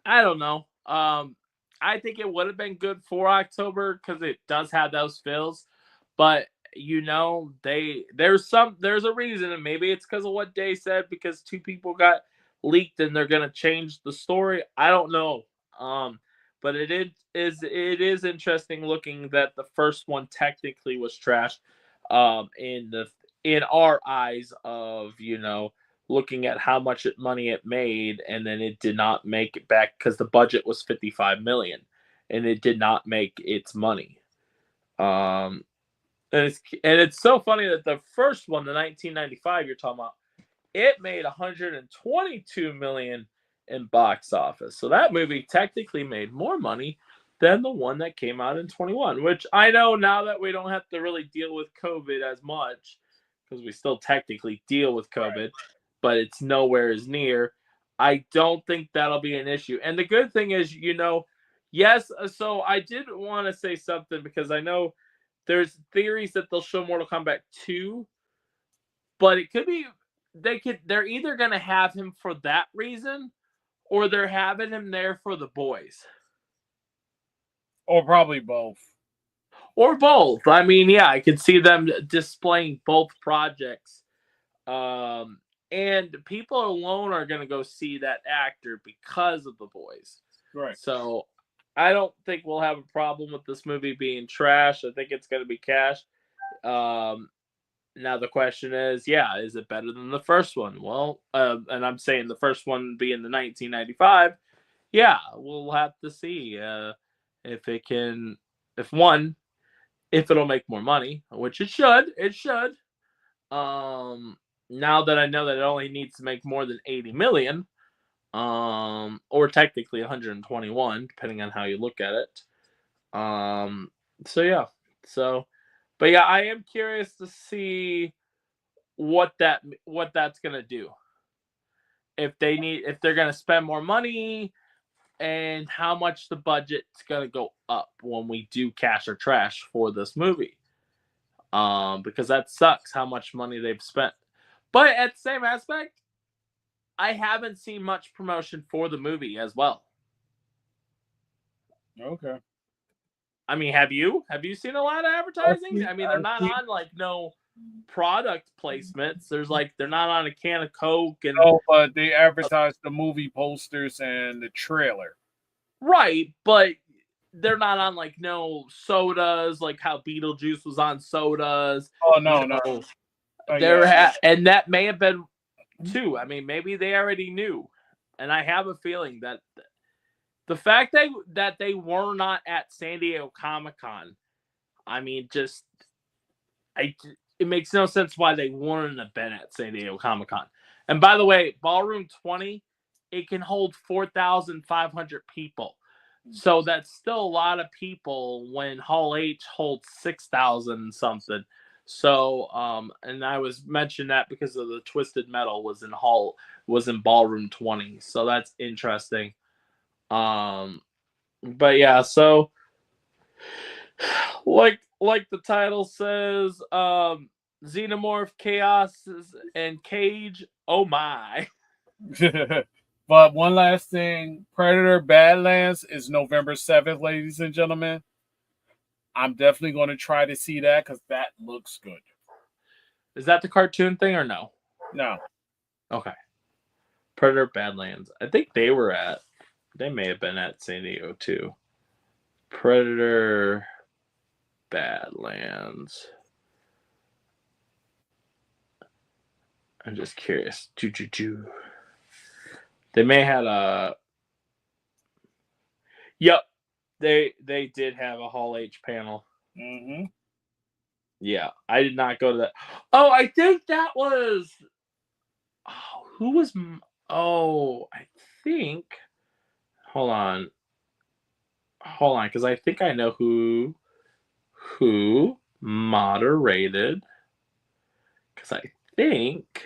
I don't know. I think it would have been good for October because it does have those feels, but there's a reason, and maybe it's because of what Day said because two people got leaked and they're gonna change the story. I don't know. But it is interesting looking that the first one technically was trash. In our eyes of looking at how much money it made, and then it did not make it back because the budget was 55 million, and it did not make its money. And it's so funny that the first one, the 1995 you're talking about, it made 122 million in box office. So that movie technically made more money than the one that came out in 21, which I know now that we don't have to really deal with COVID as much because we still technically deal with COVID, right, but it's nowhere as near. I don't think that'll be an issue. And the good thing is, yes, so I did want to say something because I know there's theories that they'll show Mortal Kombat 2, but it could be they're either going to have him for that reason or they're having him there for the boys. Or probably both. Or both. I mean, yeah, I could see them displaying both projects. And people alone are going to go see that actor because of the boys. Right. So I don't think we'll have a problem with this movie being trash. I think it's going to be cash. Now the question is, is it better than the first one? Well, and I'm saying the first one being the 1995. Yeah, we'll have to see if it'll make more money, which it should. It should. Now that I know that it only needs to make more than 80 million, or technically 121, depending on how you look at it. But yeah, I am curious to see what that's gonna do. If they're gonna spend more money, and how much the budget's gonna go up when we do cash or trash for this movie. Because that sucks how much money they've spent. But at the same aspect, I haven't seen much promotion for the movie as well. Okay. I mean, have you seen a lot of advertising? I mean, they're not on like no product placements. They're not on a can of Coke and but they advertise the movie posters and the trailer. Right, but they're not on like no sodas, like how Beetlejuice was on sodas. Oh no. And that may have been too. I mean, maybe they already knew, and I have a feeling that the fact that they were not at San Diego Comic-Con, I mean, it makes no sense why they wouldn't have been at San Diego Comic-Con. And by the way, Ballroom 20, it can hold 4,500 people. So that's still a lot of people when Hall H holds 6,000 something. So, and I was mentioning that because of the Twisted Metal was in Ballroom 20. So that's interesting. But yeah, so like the title says, Xenomorph, Chaos, and Cage. Oh my. But one last thing, Predator Badlands is November 7th, ladies and gentlemen. I'm definitely going to try to see that because that looks good. Is that the cartoon thing or no? No. Okay. Predator Badlands. I think they may have been at San Diego too. Predator Badlands. I'm just curious. They may have a. Yep, they did have a Hall H panel. Mm-hmm. Yeah, I did not go to that. Oh, I think that was. Oh, who was? Oh, I think. Hold on, because I think I know who moderated. Because I think.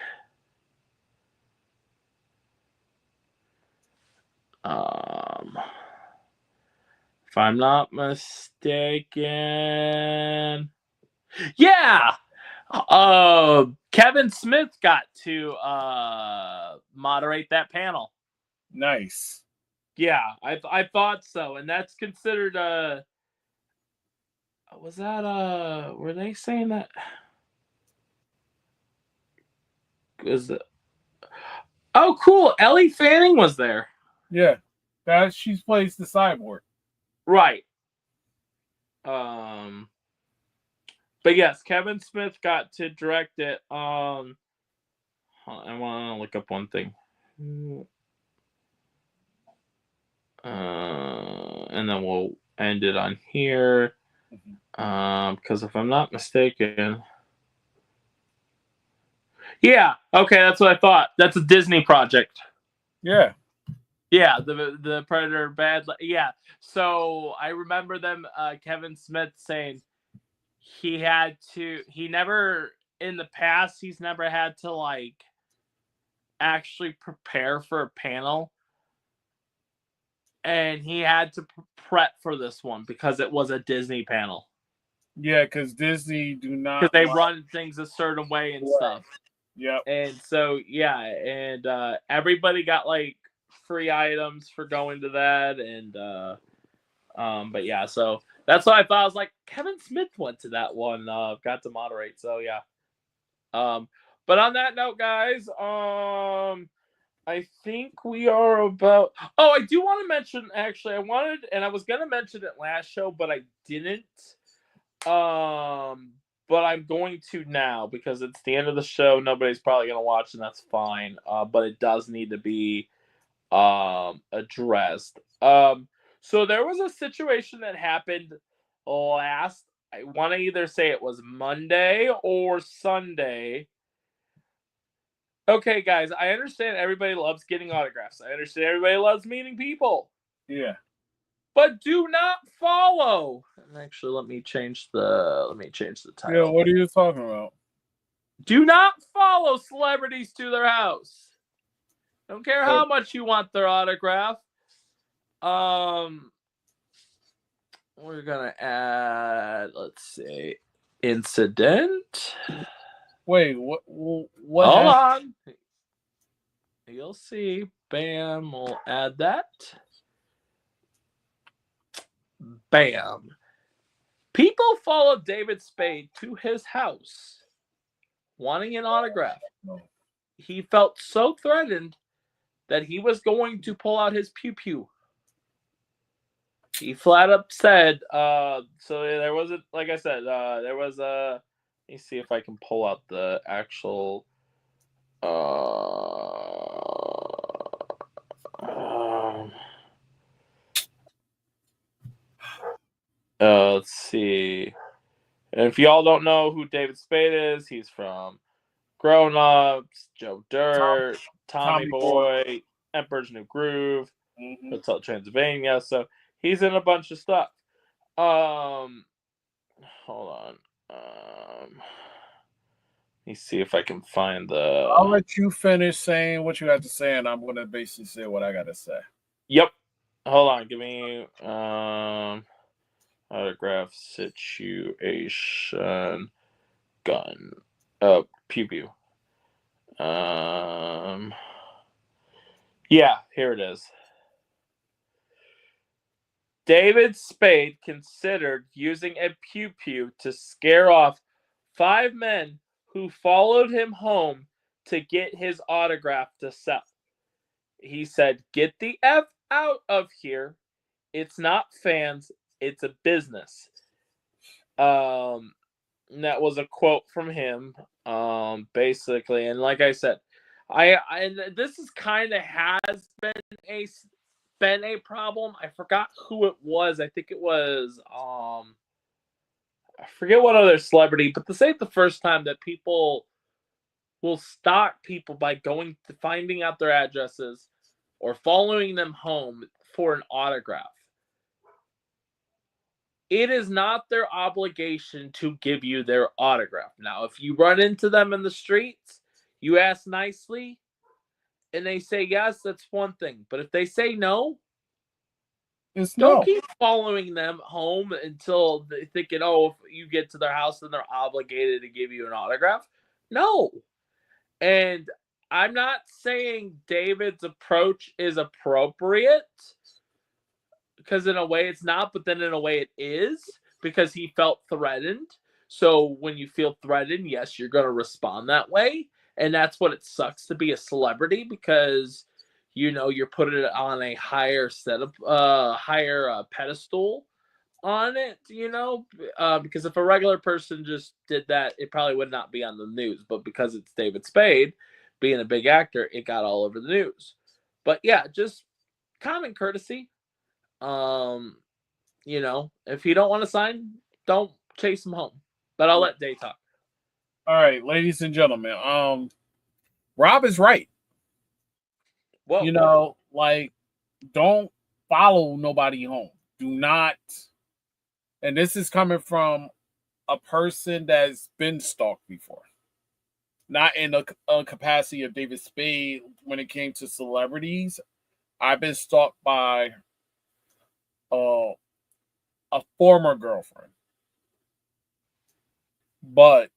If I'm not mistaken, yeah. Kevin Smith got to moderate that panel. Nice. Yeah, I thought so, and that's considered was that were they saying that was it? Oh, cool. Ellie Fanning was there. Yeah, that she plays the cyborg. Right. But yes, Kevin Smith got to direct it. I want to look up one thing. And then we'll end it on here. Because if I'm not mistaken. Yeah, okay, that's what I thought. That's a Disney project. Yeah. Yeah, the Predator bad. Yeah, so I remember them. Kevin Smith saying he never in the past he's never had to like actually prepare for a panel, and he had to prep for this one because it was a Disney panel. Yeah, because Disney do not. Because they run things a certain way and stuff. Yep. And so yeah, and everybody got like free items for going to that, and but yeah, so that's what I thought. I was like, Kevin Smith went to that one, got to moderate, so yeah. But on that note, guys, I think we are about. Oh, I do want to mention. Actually, I was gonna mention it last show, but I didn't. But I'm going to now because it's the end of the show. Nobody's probably gonna watch, and that's fine. But it does need to be addressed. So there was a situation that happened last. I want to either say it was Monday or Sunday. Okay, guys, I understand everybody loves getting autographs. I understand everybody loves meeting people. Yeah. But do not follow. And actually, let me change the title. Yeah, what are you talking about? Do not follow celebrities to their house. Don't care how much you want their autograph. We're gonna add, let's see, incident. Wait, what? Hold on. You'll see. Bam. We'll add that. Bam. People followed David Spade to his house, wanting an autograph. He felt so threatened that he was going to pull out his pew-pew. He flat up said, so there wasn't, like I said, there was a, let me see if I can pull out the actual, let's see. And if y'all don't know who David Spade is, he's from Grown Ups, Joe Dirt, Tommy Boy, Emperor's New Groove, Hotel Transylvania. So he's in a bunch of stuff. Hold on. Let me see if I can find the. I'll let you finish saying what you have to say, and I'm going to basically say what I got to say. Yep. Hold on. Give me autograph situation gun. Pew-pew. Yeah, here it is. David Spade considered using a pew-pew to scare off 5 men who followed him home to get his autograph to sell. He said, "Get the F out of here. It's not fans. It's a business. That was a quote from him, basically. And like I said, and this is kind of has been a problem. I forgot who it was. I think it was I forget what other celebrity, but this ain't the first time that people will stalk people by going to finding out their addresses or following them home for an autograph. It is not their obligation to give you their autograph. Now, if you run into them in the streets, you ask nicely, and they say yes, that's one thing. But if they say no, don't keep following them home until they thinking, oh, if you get to their house, then they're obligated to give you an autograph. No. And I'm not saying David's approach is appropriate, because in a way it's not, but then in a way it is, because he felt threatened. So when you feel threatened, yes, you're going to respond that way. And that's what it sucks to be a celebrity, because, you know, you're putting it on a higher pedestal on it, you know, because if a regular person just did that, it probably would not be on the news. But because it's David Spade, being a big actor, it got all over the news. But yeah, just common courtesy. You know, if you don't want to sign, don't chase him home. But I'll let Day talk. All right, ladies and gentlemen. Rob is right. Whoa. You know, like, don't follow nobody home. Do not. And this is coming from a person that's been stalked before. Not in a capacity of David Spade when it came to celebrities. I've been stalked by a former girlfriend. But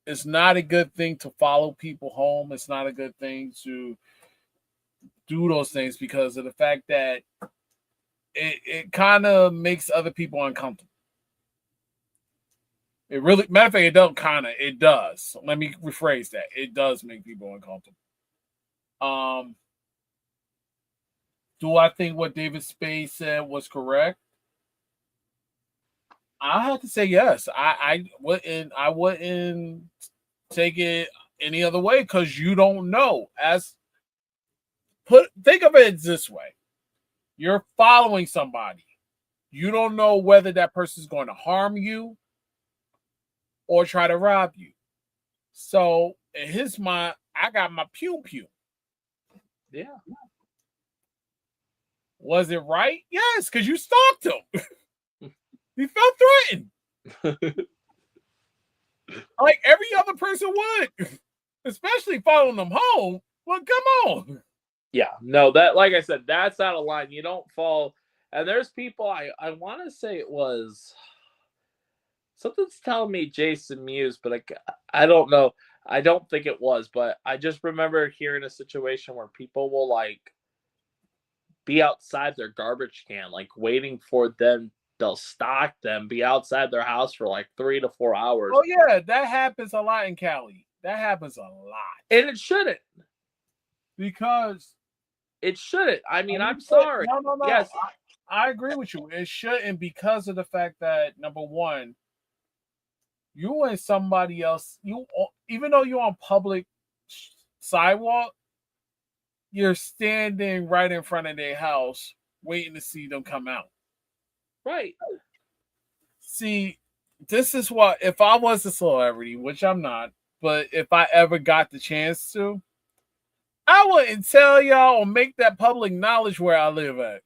it's not a good thing to follow people home. It's not a good thing to do those things because of the fact that it kind of makes other people uncomfortable. It really, matter of fact, it don't kind of, it does. Let me rephrase that. It does make people uncomfortable. Do I think what David Spade said was correct? I have to say yes. I wouldn't take it any other way because you don't know. Think of it this way. You're following somebody. You don't know whether that person is going to harm you or try to rob you. So in his mind, I got my pew pew. Yeah. Was it right? Yes, because you stalked him. He felt threatened. Like every other person would. Especially following them home. Well, come on. Yeah, no, that, like I said, that's out of line. You don't fall. And there's people, I want to say it was, something's telling me Jason Mewes, but I don't know. I don't think it was, but I just remember hearing a situation where people will like be outside their garbage can, like waiting for them. They'll stock them, be outside their house for like 3 to 4 hours. Oh yeah, that happens a lot in Cali. That happens a lot. And it shouldn't. Because it shouldn't. I mean, I'm sorry. No. Yes. I agree with you. It shouldn't because of the fact that, number one, you and somebody else, even though you're on public sidewalk, you're standing right in front of their house waiting to see them come out. Right. See, this is what, if I was a celebrity, which I'm not, but if I ever got the chance to, I wouldn't tell y'all or make that public knowledge where I live at.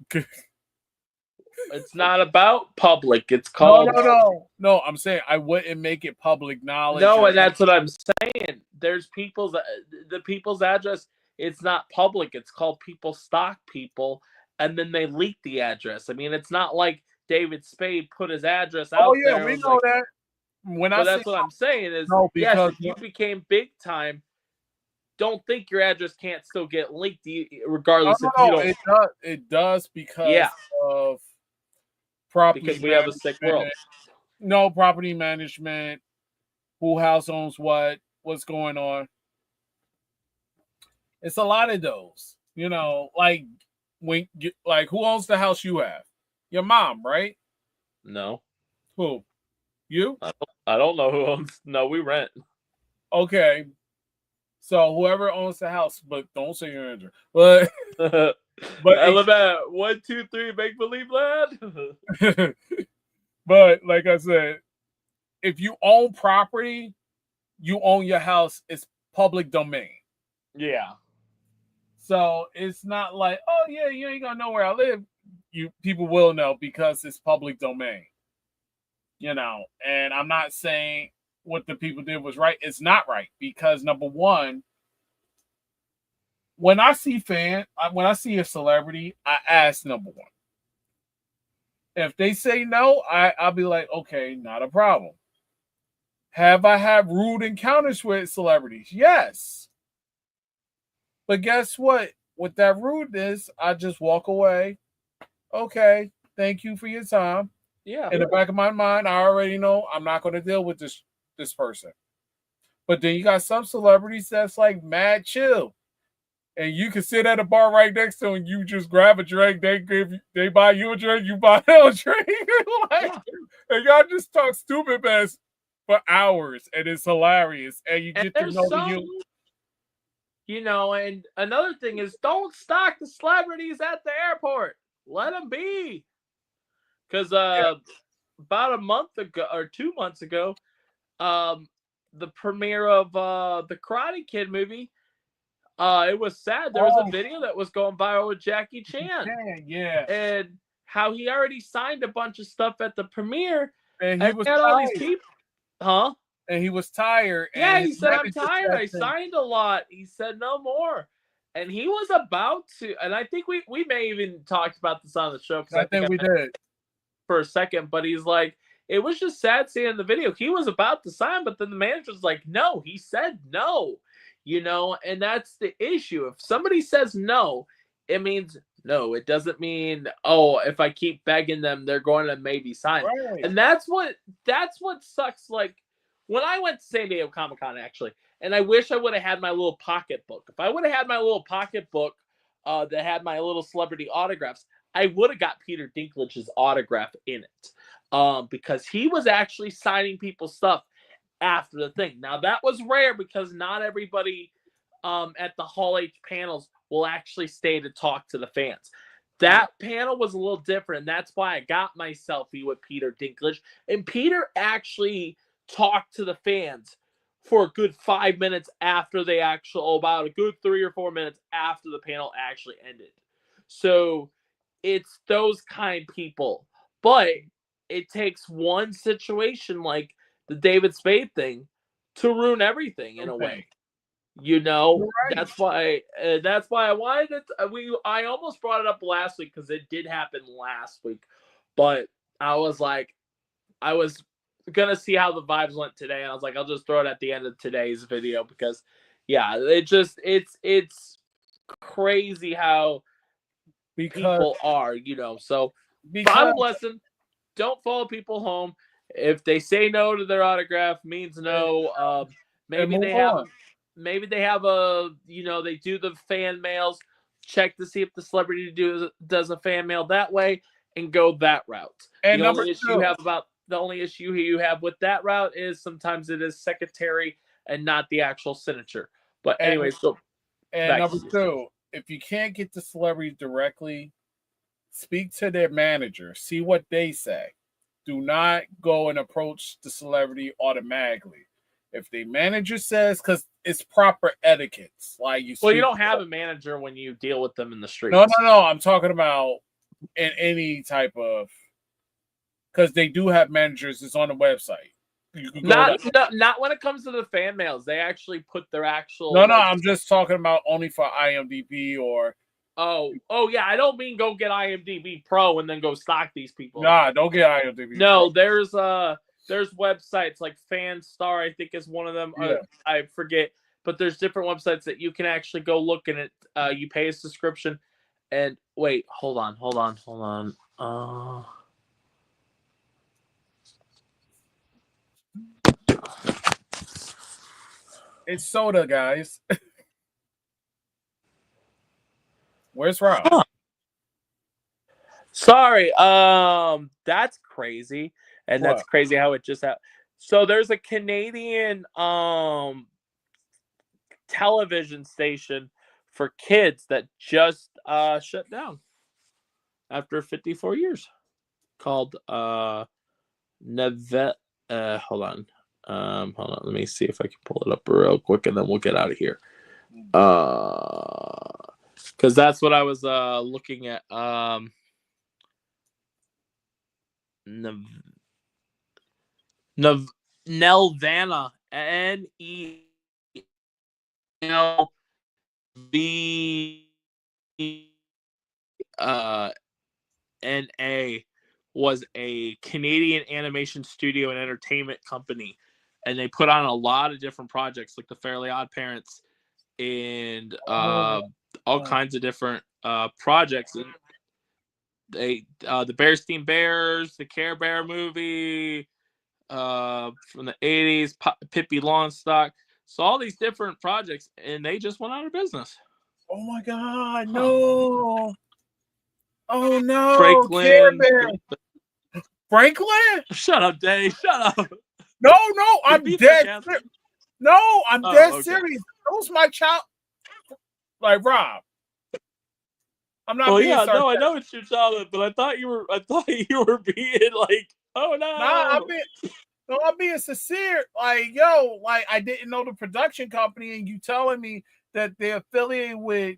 It's not about public. It's called... No, I'm saying I wouldn't make it public knowledge. No, and that's what I'm saying. There's the people's address. It's not public. It's called people stalk people, and then they leak the address. I mean, it's not like David Spade put his address out there. Oh, yeah, we know that. But that's what I'm saying is, yes, if you became big time, don't think your address can't still get leaked, regardless if you don't. It does because of property. Because we have a sick world. No property management. Who house owns what's going on. It's a lot of those. You know, like who owns the house you have? Your mom, right? No. Who? You? I don't know who owns. No, we rent. Okay. So whoever owns the house, but don't say your address. But I live at 123 Make Believe Land. but like I said, if you own property, you own your house. It's public domain. Yeah. So it's not like, oh yeah, you ain't gonna know where I live. You people will know because it's public domain. And I'm not saying what the people did was right. It's not right because number one, when I see a celebrity, I ask number one. If they say no, I'll be like, okay, not a problem. Have I had rude encounters with celebrities? Yes. But guess what? With that rudeness, I just walk away. Okay, thank you for your time. Yeah. In the back of my mind, I already know I'm not going to deal with this person. But then you got some celebrities that's like mad chill. And you can sit at a bar right next to them and you just grab a drink. They buy you a drink, you buy them a drink. And y'all just talk stupid mess for hours, and it's hilarious. And you get to know the and another thing is don't stalk the celebrities at the airport. Let them be. Because about a month ago or 2 months ago, the premiere of the Karate Kid movie, it was sad. There was a video that was going viral with Jackie Chan. Yeah. And how he already signed a bunch of stuff at the premiere. And he was had all these people. Huh? And he was tired. Yeah, and he said, I'm tired. I signed a lot. He said no more. And he was about to, and I think we may even talked about this on the show. Because I think we did. For a second, but he's like, it was just sad seeing the video. He was about to sign, but then the manager's like, no, he said no, and that's the issue. If somebody says no, it means no. It doesn't mean, oh, if I keep begging them, they're going to maybe sign. Right. And that's what sucks. Like when I went to San Diego Comic-Con, actually, and I wish I would have had my little pocketbook. If I would have had my little pocketbook that had my little celebrity autographs, I would have got Peter Dinklage's autograph in it because he was actually signing people's stuff after the thing. Now, that was rare because not everybody at the Hall H panels will actually stay to talk to the fans. That panel was a little different, and that's why I got my selfie with Peter Dinklage. And Peter actually talked to the fans for a good 5 minutes after they about a good 3 or 4 minutes after the panel actually ended. So it's those kind of people. But it takes one situation like the David Spade thing to ruin everything in a way. Right. That's why I wanted it. I almost brought it up last week because it did happen last week, but I was gonna see how the vibes went today, and I was like, I'll just throw it at the end of today's video because, yeah, it's crazy how people are, So, bottom lesson: don't follow people home. If they say no to their autograph, means no. Maybe they have a, they do the fan mails. Check to see if the celebrity does a fan mail that way, and go that route. And the only issue you have with that route is sometimes it is secretary and not the actual signature. But anyways, number two, if you can't get the celebrities directly, speak to their manager. See what they say. Do not go and approach the celebrity automatically. If the manager says, because it's proper etiquette. Like you don't have a manager when you deal with them in the streets. No. I'm talking about in any type of, because they do have managers. It's on the website. Not when it comes to the fan mails. They actually put their actual. No. I'm just talking about only for IMDb or. Oh yeah. I don't mean go get IMDb Pro and then go stalk these people. Nah, don't get IMDb. No, there's websites like Fanstar, I think is one of them. Yeah. I forget, but there's different websites that you can actually go look in it. You pay a subscription, and wait, hold on. It's soda, guys. Where's Rob? Sorry. That's crazy, and that's What? crazy how it just happened. So there's a Canadian television station for kids that just shut down after 54 years, called Neve. Hold on. Let me see if I can pull it up real quick, and then we'll get out of here. Because that's what I was looking at. Nelvana, NELVNA, was a Canadian animation studio and entertainment company, and they put on a lot of different projects like the Fairly Odd Parents and all kinds of different projects. And they the Bearstein Bears, the Care Bear movie from the 80s, Pippi Longstock. So all these different projects, and they just went out of business. Oh my God, no. Oh no. Franklin. Franklin? Shut up, Dave. Shut up. No, I'm dead. No, I'm dead serious. That was my child. Like, Rob. I'm not being sarcastic. No, I know it's your childhood, but I thought you were being like, oh no. Nah, I'm being sincere. Like, yo, like I didn't know the production company, and you telling me that they're affiliated with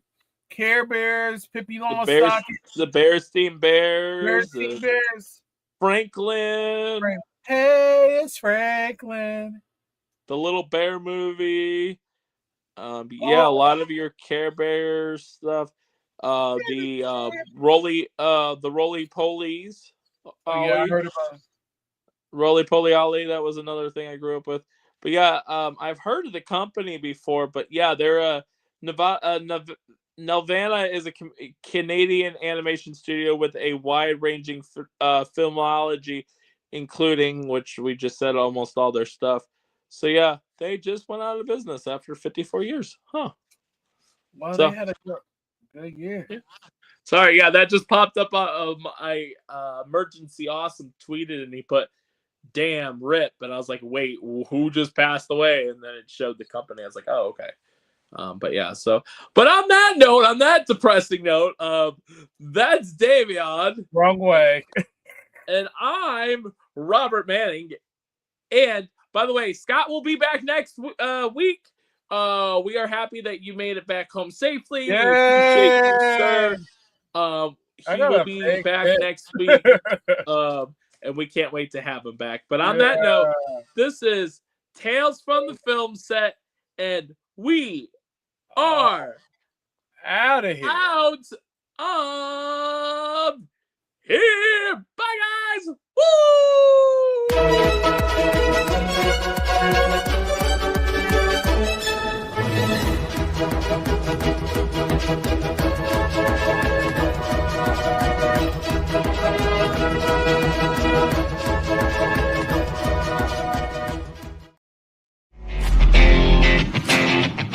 Care Bears, Pippi Longstock, the Bearstein Bears, Bears, Franklin. Hey, it's Franklin. The Little Bear movie. A lot of your Care Bears stuff. The Roly Polies. I heard about it. Roly Poly Ollie, that was another thing I grew up with. But yeah, I've heard of the company before, but yeah, they're Nelvana is a Canadian animation studio with a wide-ranging filmology, including, which we just said, almost all their stuff. So yeah, they just went out of business after 54 years. Huh. Well, they had a good year. Yeah. Sorry, yeah, that just popped up on my Emergency Awesome tweeted, and he put, damn, rip. And I was like, wait, who just passed away? And then it showed the company. I was like, oh, okay. But yeah, so, but on that depressing note, that's Davion. Wrong way. And I'm Robert Manning. And by the way, Scott will be back next week. We are happy that you made it back home safely. Yay! We appreciate you, sir. He will be back next week. And we can't wait to have him back. But on that note, this is Tales from the Film Set, and we are out of here. Out of here. Bye, guys. Woo!